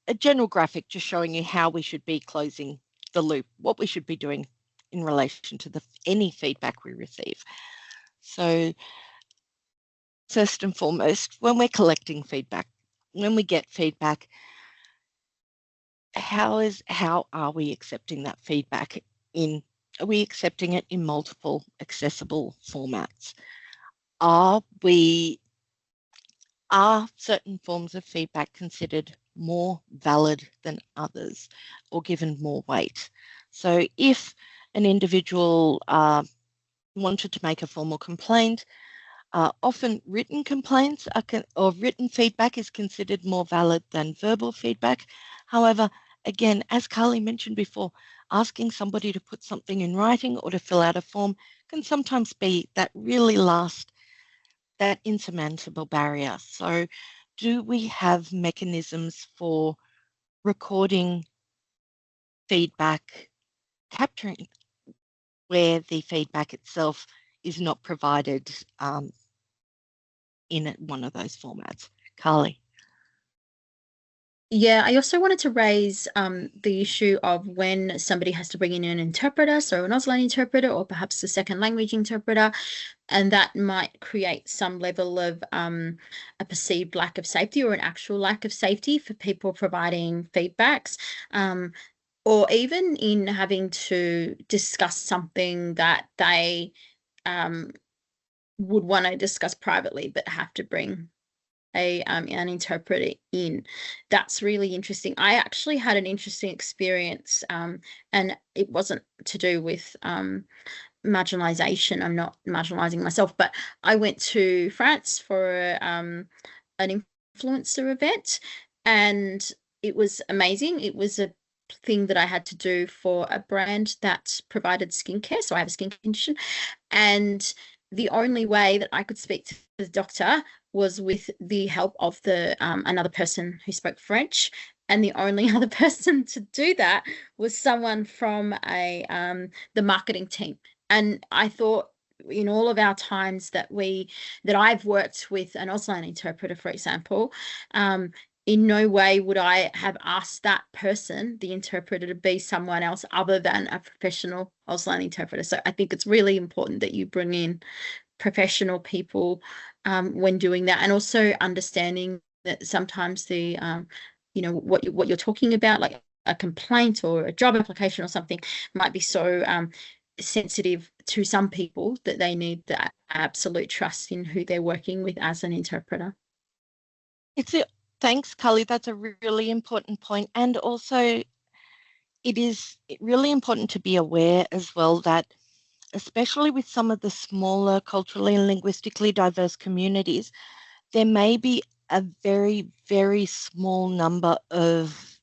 a general graphic just showing you how we should be closing the loop, what we should be doing in relation to any feedback we receive. So first and foremost, when we're collecting feedback, when we get feedback, how are we accepting that feedback in? Are we accepting it in multiple accessible formats? Are certain forms of feedback considered more valid than others or given more weight? So if an individual wanted to make a formal complaint, often written complaints or written feedback is considered more valid than verbal feedback. However, again, as Carly mentioned before, asking somebody to put something in writing or to fill out a form can sometimes be that insurmountable barrier. So do we have mechanisms for recording feedback, capturing where the feedback itself is not provided in one of those formats? Carly? Yeah, I also wanted to raise the issue of when somebody has to bring in an interpreter, so an Auslan interpreter or perhaps a second language interpreter, and that might create some level of a perceived lack of safety or an actual lack of safety for people providing feedbacks, or even in having to discuss something that they would want to discuss privately but have to bring an interpreter in. That's really interesting. I actually had an interesting experience, and it wasn't to do with marginalization. I'm not marginalizing myself, but I went to France for an influencer event, and it was amazing. It was a thing that I had to do for a brand that provided skincare. So I have a skin condition, and the only way that I could speak to the doctor was with the help of another person who spoke French, and the only other person to do that was someone from the marketing team. And I thought, in all of our times that I've worked with an Auslan interpreter, for example, in no way would I have asked that person, the interpreter, to be someone else other than a professional Auslan interpreter. So I think it's really important that you bring in professional people when doing that, and also understanding that sometimes what you're talking about, like a complaint or a job application or something might be so sensitive to some people that they need that absolute trust in who they're working with as an interpreter. Thanks, Carly. That's a really important point. And also, it is really important to be aware as well that, especially with some of the smaller culturally and linguistically diverse communities, there may be a very, very small number of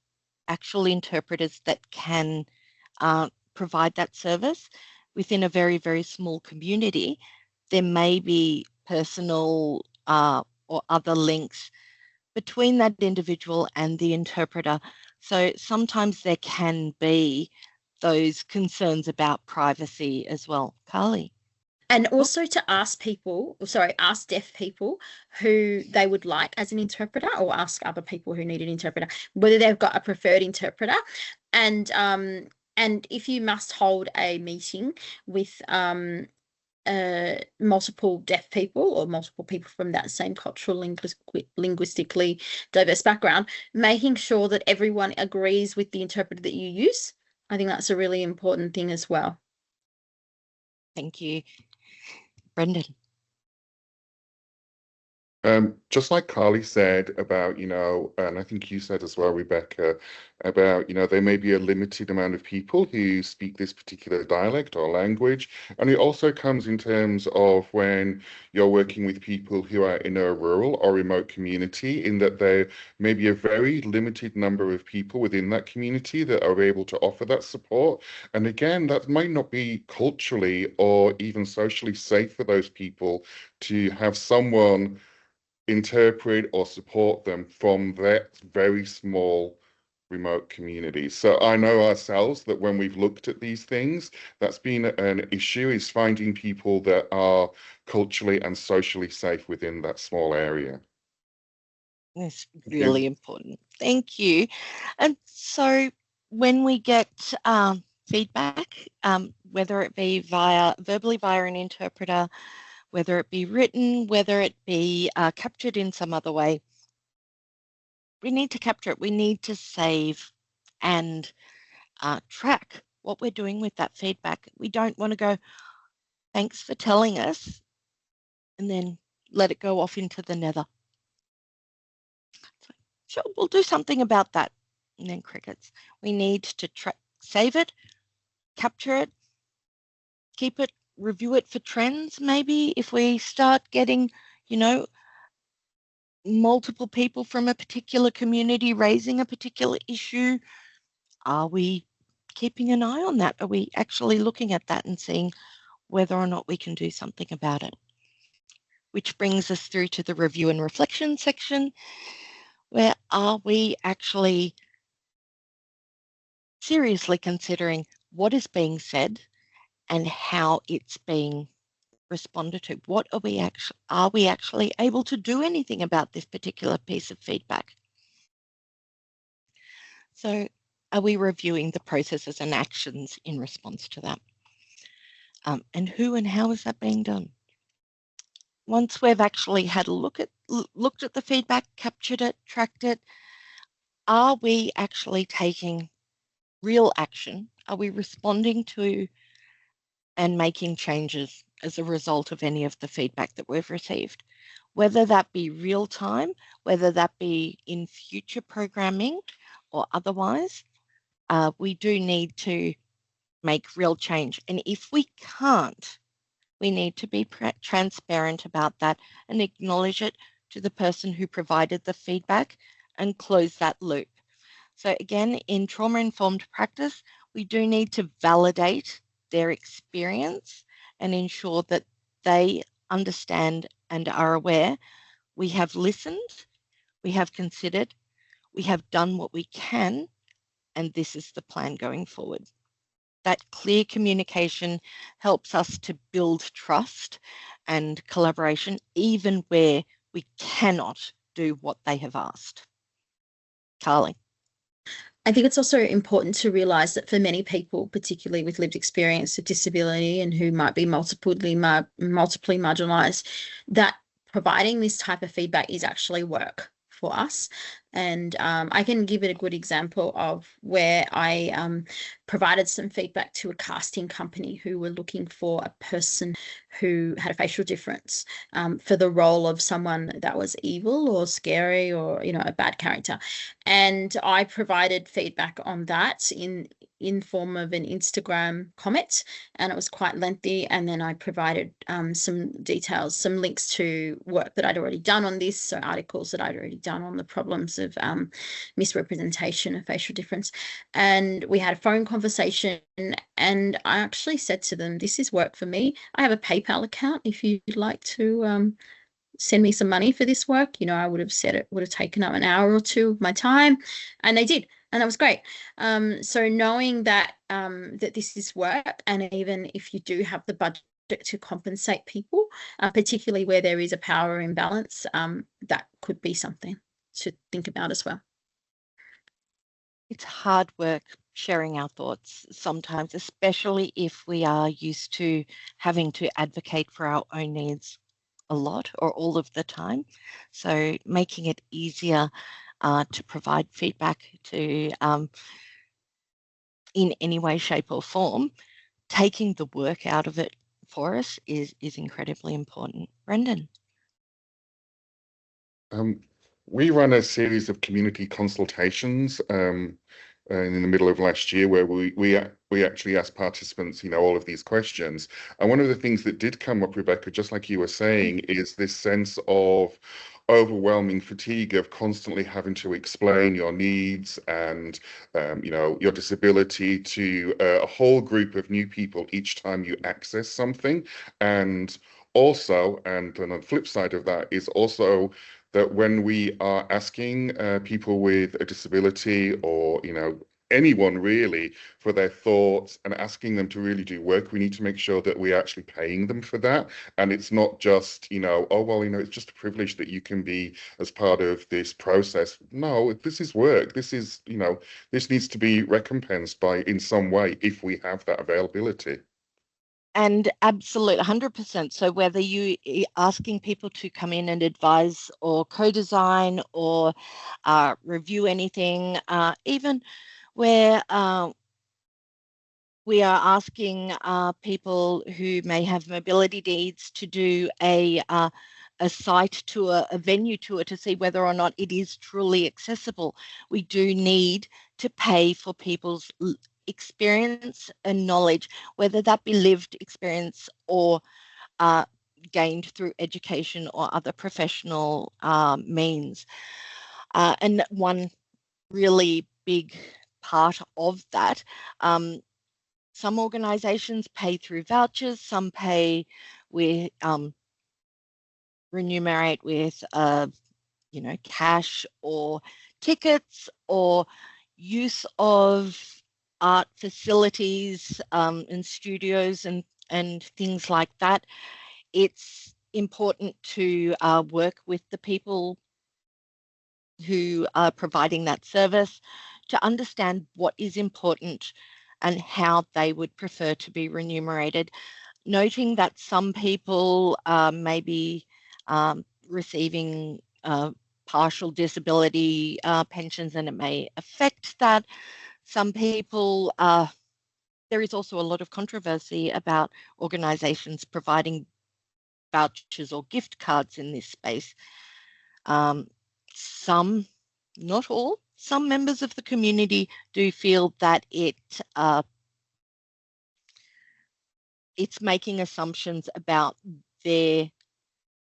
actual interpreters that can provide that service within a very, very small community. There may be personal or other links between that individual and the interpreter. So sometimes there can be those concerns about privacy as well. Carly. And also to ask deaf people who they would like as an interpreter, or ask other people who need an interpreter, whether they've got a preferred interpreter. And if you must hold a meeting with multiple deaf people or multiple people from that same cultural linguistically diverse background, making sure that everyone agrees with the interpreter that you use. I think that's a really important thing as well. Thank you. Brendan. Just like Carly said about, and I think you said as well, Rebecca, about, there may be a limited amount of people who speak this particular dialect or language. And it also comes in terms of when you're working with people who are in a rural or remote community, in that there may be a very limited number of people within that community that are able to offer that support. And again, that might not be culturally or even socially safe for those people to have someone interpret or support them from that very small remote community. So I know ourselves that when we've looked at these things, that's been an issue, is finding people that are culturally and socially safe within that small area. It's really important. Thank you. And so when we get feedback, whether it be verbally via an interpreter, whether it be written, whether it be captured in some other way, we need to capture it. We need to save and track what we're doing with that feedback. We don't want to go, thanks for telling us, and then let it go off into the nether. So, sure, we'll do something about that. And then crickets. We need to save it, capture it, keep it, review it for trends. Maybe if we start getting, multiple people from a particular community raising a particular issue, are we keeping an eye on that? Are we actually looking at that and seeing whether or not we can do something about it? Which brings us through to the review and reflection section, where are we actually seriously considering what is being said and how it's being responded to? What are we actually able to do anything about this particular piece of feedback? So are we reviewing the processes and actions in response to that? And who and how is that being done? Once we've actually had a looked at the feedback, captured it, tracked it, are we actually taking real action? Are we responding to and making changes as a result of any of the feedback that we've received? Whether that be real time, whether that be in future programming or otherwise, we do need to make real change. And if we can't, we need to be transparent about that and acknowledge it to the person who provided the feedback and close that loop. So again, in trauma-informed practice, we do need to validate their experience and ensure that they understand and are aware we have listened, we have considered, we have done what we can, and this is the plan going forward. That clear communication helps us to build trust and collaboration, even where we cannot do what they have asked. Carly. I think it's also important to realise that for many people, particularly with lived experience of disability and who might be multiply marginalised, that providing this type of feedback is actually work for us. And I can give it a good example of where I provided some feedback to a casting company who were looking for a person who had a facial difference for the role of someone that was evil or scary or, you know, a bad character. And I provided feedback on that in form of an Instagram comment, and it was quite lengthy. And then I provided some details, some links to work that I'd already done on this, so articles that I'd already done on the problems of misrepresentation of facial difference. And we had a phone conversation, and I actually said to them, this is work for me. I have a PayPal account if you'd like to send me some money for this work. You know, I would have said it would have taken up an hour or two of my time, and they did, and that was great. So knowing that that this is work, and even if you do have the budget to compensate people, particularly where there is a power imbalance, that could be something to think about as well. It's hard work sharing our thoughts sometimes, especially if we are used to having to advocate for our own needs a lot or all of the time. So making it easier to provide feedback to in any way, shape or form, taking the work out of it for us is incredibly important. Brendan? We run a series of community consultations in the middle of last year, where we actually asked participants, you know, all of these questions. And one of the things that did come up, Rebecca, just like you were saying, is this sense of overwhelming fatigue of constantly having to explain your needs and you know, your disability to a whole group of new people each time you access something. And also, and on the flip side of that is also that when we are asking people with a disability, or, you know, anyone really, for their thoughts and asking them to really do work, we need to make sure that we're actually paying them for that. And it's not just, you know, oh, well, you know, it's just a privilege that you can be as part of this process. No, this is work. This is, you know, this needs to be recompensed by in some way if we have that availability. And absolute 100%. So whether you asking people to come in and advise or co-design or review anything, even where we are asking people who may have mobility needs to do a site tour, a venue tour, to see whether or not it is truly accessible. We do need to pay for people's experience and knowledge, whether that be lived experience or gained through education or other professional means. And one really big part of that, some organisations pay through vouchers, some pay with remunerate with you know, cash or tickets or use of art facilities and studios and things like that. It's important to work with the people who are providing that service to understand what is important and how they would prefer to be remunerated, noting that some people may be receiving partial disability pensions, and it may affect that. Some people, there is also a lot of controversy about organisations providing vouchers or gift cards in this space. Some, not all, some members of the community do feel that it's making assumptions about their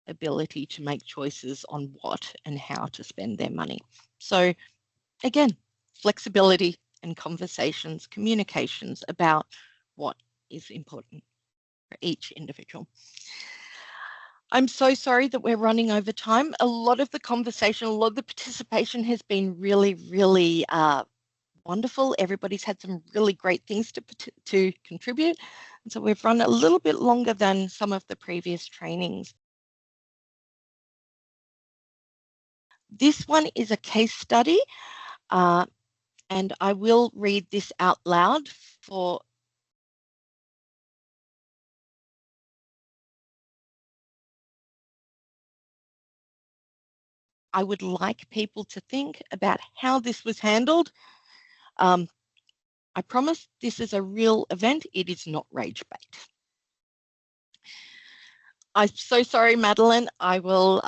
ability to make choices on what and how to spend their money. So again, flexibility and conversations, communications about what is important for each individual. I'm so sorry that we're running over time. A lot of the conversation, a lot of the participation has been really, really wonderful. Everybody's had some really great things to contribute. And so we've run a little bit longer than some of the previous trainings. This one is a case study, and I will read this out loud for I would like people to think about how this was handled. I promise this is a real event. It is not rage bait. I'm so sorry, Madeline. I will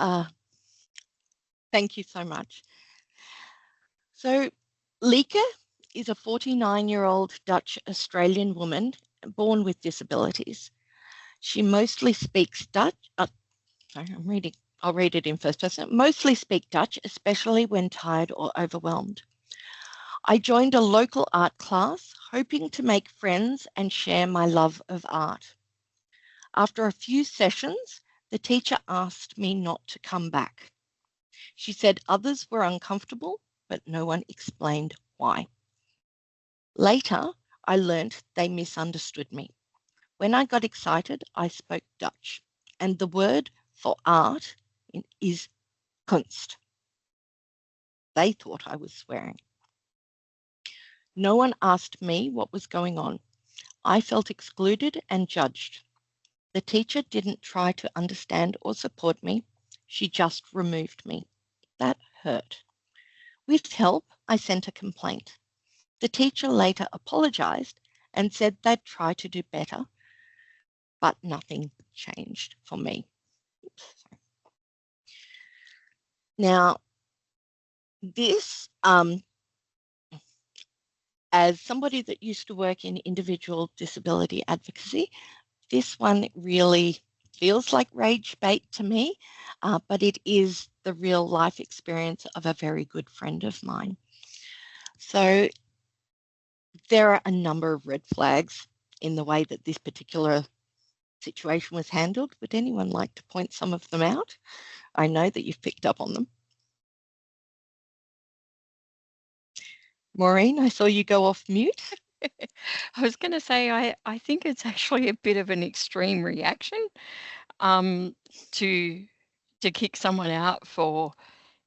thank you so much. So Lika is a 49-year-old Dutch Australian woman born with disabilities. She mostly speaks Dutch. Sorry, I'll read it in first person. Mostly speak Dutch, especially when tired or overwhelmed. I joined a local art class, hoping to make friends and share my love of art. After a few sessions, the teacher asked me not to come back. She said others were uncomfortable, but no one explained why. Later, I learnt they misunderstood me. When I got excited, I spoke Dutch, and the word for art is kunst. They thought I was swearing. No one asked me what was going on. I felt excluded and judged. The teacher didn't try to understand or support me. She just removed me. That hurt. With help, I sent a complaint. The teacher later apologized and said they'd try to do better, but nothing changed for me. Now, this, as somebody that used to work in individual disability advocacy, this one really feels like rage bait to me, but it is the real life experience of a very good friend of mine. So there are a number of red flags in the way that this particular situation was handled. Would anyone like to point some of them out? I know that you've picked up on them. Maureen, I saw you go off mute. I was going to say, I think it's actually a bit of an extreme reaction to kick someone out for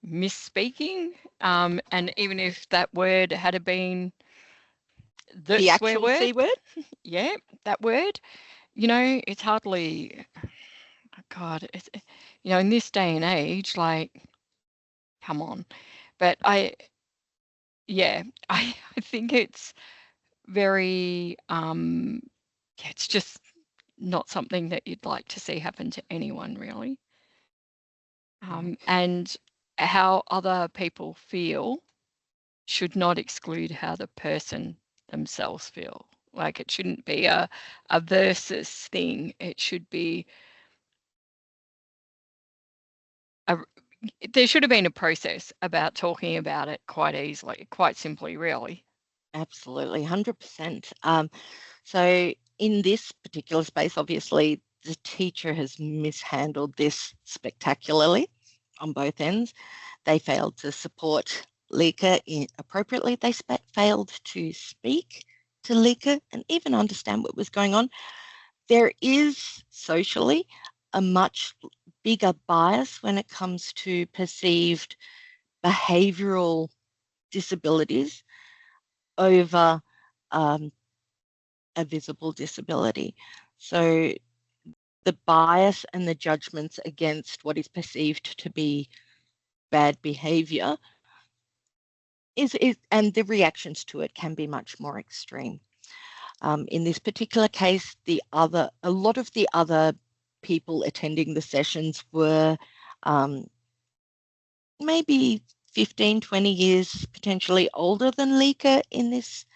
misspeaking. And even if that word had been the swear actual word, C word? yeah, that word, you know, it's hardly, God, it's, you know, in this day and age, like, come on. But yeah, I think it's very, yeah, it's just not something that you'd like to see happen to anyone, really. And how other people feel should not exclude how the person themselves feel. Like, it shouldn't be a versus thing. It should be there should have been a process about talking about it quite easily, quite simply, really. Absolutely, 100%. So in this particular space, obviously, the teacher has mishandled this spectacularly on both ends. They failed to support Lika appropriately. They failed to speak to Lika and even understand what was going on. There is socially a much bigger bias when it comes to perceived behavioural disabilities over a visible disability. So the bias and the judgments against what is perceived to be bad behaviour is and the reactions to it can be much more extreme. In this particular case, a lot of the other people attending the sessions were maybe 15, 20 years potentially older than Lika in this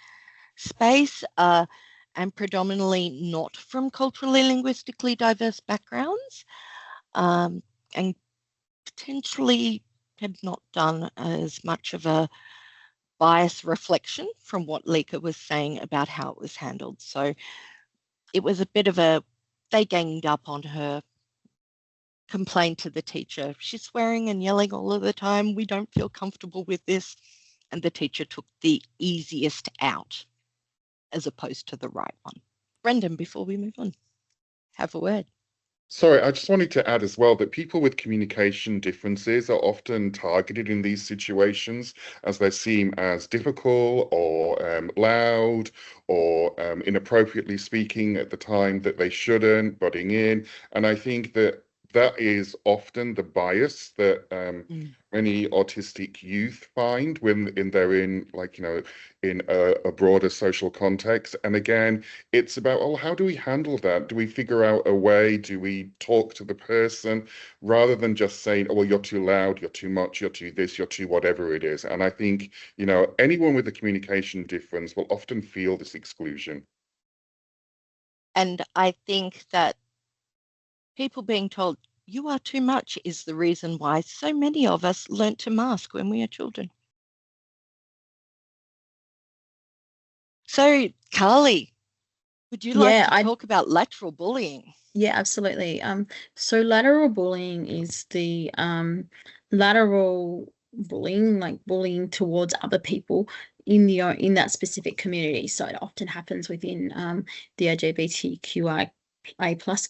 space, and predominantly not from culturally linguistically diverse backgrounds, and potentially had not done as much of a bias reflection from what Lika was saying about how it was handled. So it was a bit of they ganged up on her, complained to the teacher. She's swearing and yelling all of the time. We don't feel comfortable with this. And the teacher took the easiest out as opposed to the right one. Brendan, before we move on, have a word. Sorry, I just wanted to add as well that people with communication differences are often targeted in these situations as they seem as difficult or loud or inappropriately speaking at the time that they shouldn't, butting in. And I think that that is often the bias that many autistic youth find when they're in, like, you know, in a broader social context. And again, it's about, oh, how do we handle that? Do we figure out a way? Do we talk to the person rather than just saying, oh, well, you're too loud, you're too much, you're too this, you're too whatever it is. And I think, you know, anyone with a communication difference will often feel this exclusion. And I think that people being told you are too much is the reason why so many of us learnt to mask when we were children. So, Carly, would you like to talk about lateral bullying? Yeah, absolutely. So lateral bullying is the lateral bullying, like bullying towards other people in that specific community. So it often happens within the LGBTQIA+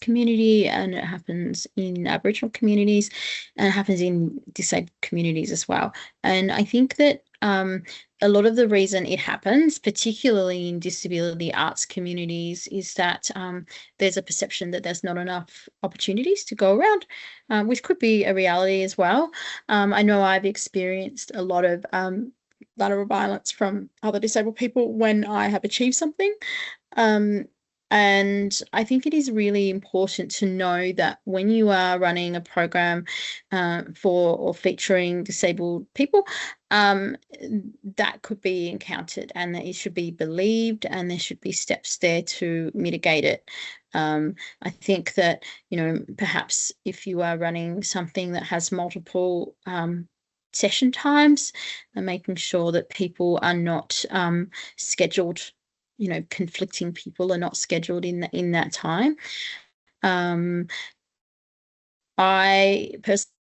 community, and it happens in Aboriginal communities, and it happens in disabled communities as well. And I think that a lot of the reason it happens, particularly in disability arts communities, is that there's a perception that there's not enough opportunities to go around, which could be a reality as well. I know I've experienced a lot of lateral violence from other disabled people when I have achieved something. And I think it is really important to know that when you are running a program for or featuring disabled people, that could be encountered, and that it should be believed, and there should be steps there to mitigate it. I think that, you know, perhaps if you are running something that has multiple session times, and making sure that people are not scheduled, you know, conflicting people are not scheduled in that time. I personally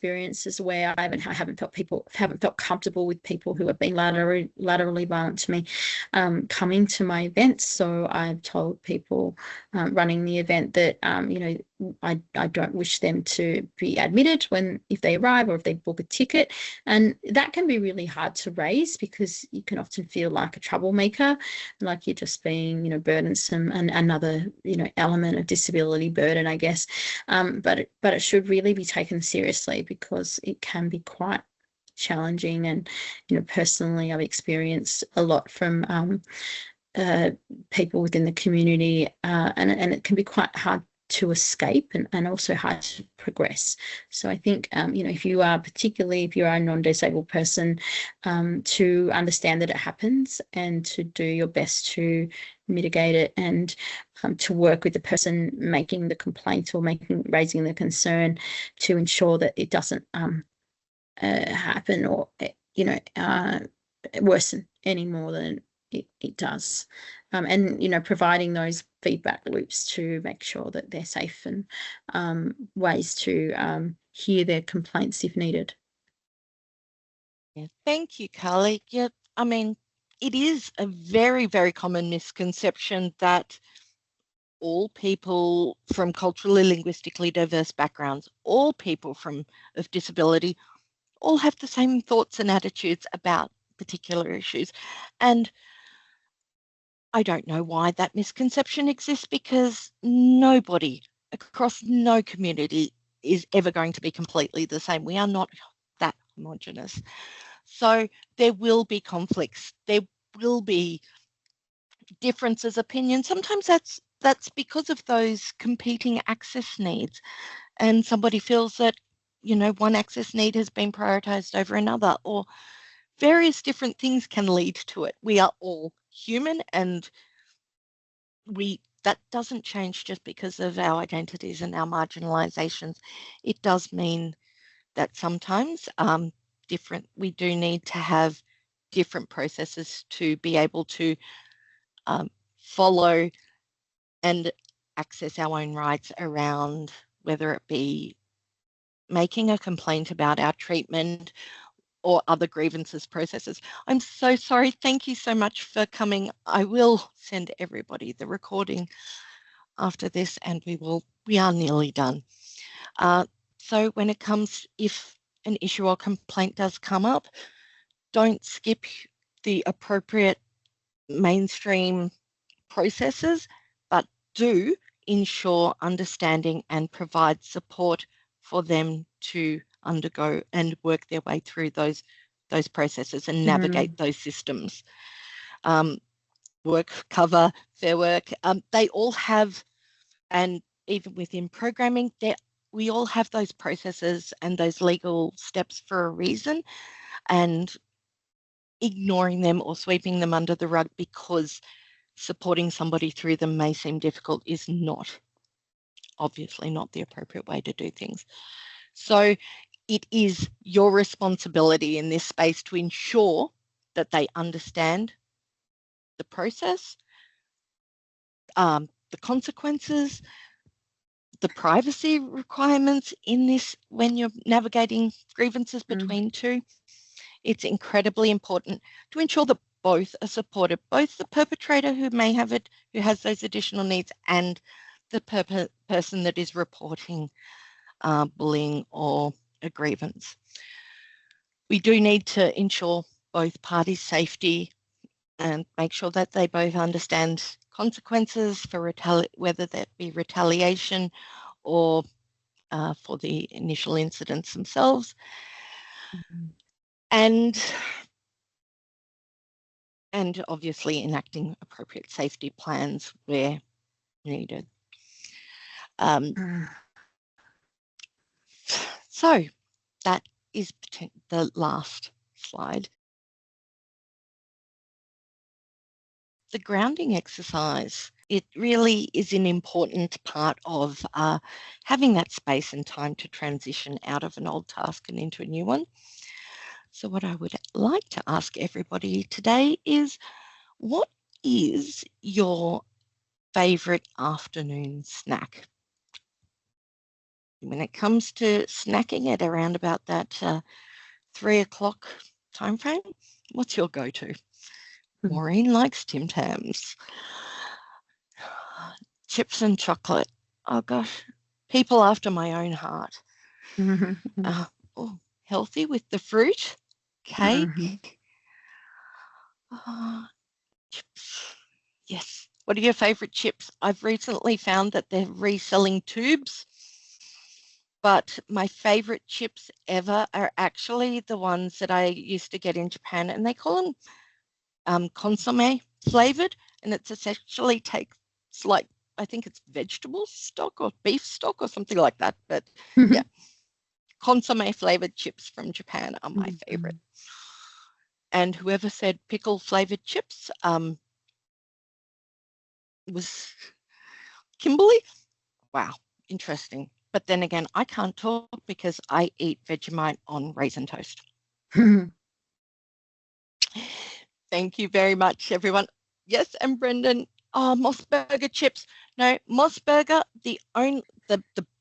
experiences where I haven't felt comfortable with people who have been laterally violent to me coming to my events. So I've told people running the event that you know, I don't wish them to be admitted if they arrive or if they book a ticket. And that can be really hard to raise, because you can often feel like a troublemaker, like you're just being, you know, burdensome, and another, you know, element of disability burden, I guess. But it should really be taken seriously, because it can be quite challenging. And, you know, personally, I've experienced a lot from people within the community, and it can be quite hard to escape, and also hard to progress. So I think, you know, if you are a non-disabled person, to understand that it happens, and to do your best to mitigate it, and to work with the person making the complaint or raising the concern, to ensure that it doesn't happen, or, you know, worsen any more than it does. And, you know, providing those feedback loops to make sure that they're safe, and ways to hear their complaints if needed. Yeah, thank you, Carly. Yeah, I mean, it is a very, very common misconception that all people from culturally, linguistically diverse backgrounds, all people of disability, all have the same thoughts and attitudes about particular issues. And I don't know why that misconception exists, because nobody across no community is ever going to be completely the same. We are not that homogenous. So there will be conflicts. There will be differences of opinion. Sometimes that's because of those competing access needs, and somebody feels that, you know, one access need has been prioritized over another, or various different things can lead to it. We are all human, and that doesn't change just because of our identities and our marginalizations. It does mean that sometimes we do need to have different processes to be able to follow and access our own rights around, whether it be making a complaint about our treatment or other grievances processes. I'm so sorry. Thank you so much for coming. I will send everybody the recording after this, and we are nearly done. So when it comes, if an issue or complaint does come up, don't skip the appropriate mainstream processes, but do ensure understanding and provide support for them to undergo and work their way through those processes and navigate those systems. Work cover, Fair Work, they all have, and even within programming, we all have those processes and those legal steps for a reason, and ignoring them or sweeping them under the rug because supporting somebody through them may seem difficult is obviously not the appropriate way to do things. So it is your responsibility in this space to ensure that they understand the process, the consequences, the privacy requirements in this when you're navigating grievances between two. It's incredibly important to ensure that both are supported, both the perpetrator who may have it, who has those additional needs, and the person that is reporting bullying or a grievance. We do need to ensure both parties' safety and make sure that they both understand consequences for whether that be retaliation or for the initial incidents themselves. And obviously enacting appropriate safety plans where needed. So that is the last slide. The grounding exercise, it really is an important part of having that space and time to transition out of an old task and into a new one. So what I would like to ask everybody today is, what is your favourite afternoon snack? When it comes to snacking at around about that 3 o'clock time frame, what's your go-to? Maureen likes Tim Tams. Chips and chocolate. Oh gosh, people after my own heart. Healthy with the fruit, cake. Chips. Yes. What are your favourite chips? I've recently found that they're reselling tubes, but my favourite chips ever are actually the ones that I used to get in Japan, and they call them consomme flavoured, and it's essentially takes like, I think it's vegetable stock or beef stock or something like that, but yeah, consomme flavoured chips from Japan are my favourite. And whoever said pickle flavoured chips was Kimberly. Wow, interesting. But then again, I can't talk because I eat Vegemite on raisin toast. Thank you very much, everyone. Yes, and Brendan, Mossburger chips. No, Mossburger, the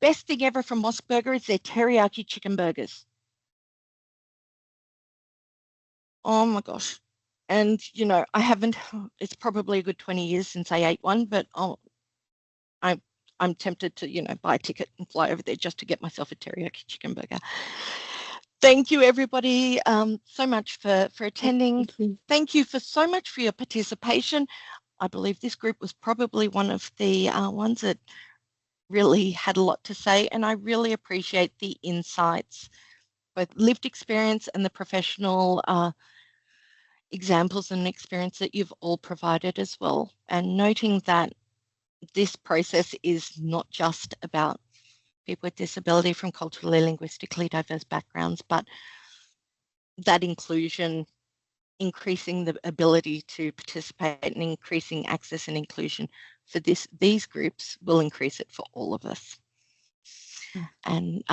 best thing ever from Mossburger is their teriyaki chicken burgers. Oh my gosh. And, you know, it's probably a good 20 years since I ate one, but I'm tempted to, you know, buy a ticket and fly over there just to get myself a teriyaki chicken burger. Thank you, everybody, so much for attending. Thank you for so much for your participation. I believe this group was probably one of the ones that really had a lot to say, and I really appreciate the insights, both lived experience and the professional examples and experience that you've all provided as well, and noting that this process is not just about people with disability from culturally, linguistically diverse backgrounds, but that inclusion, increasing the ability to participate and increasing access and inclusion for these groups will increase it for all of us. And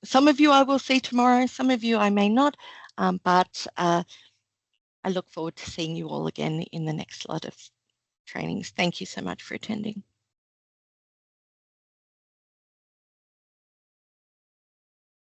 some of you I will see tomorrow, some of you I may not, but I look forward to seeing you all again in the next lot of trainings. Thank you so much for attending.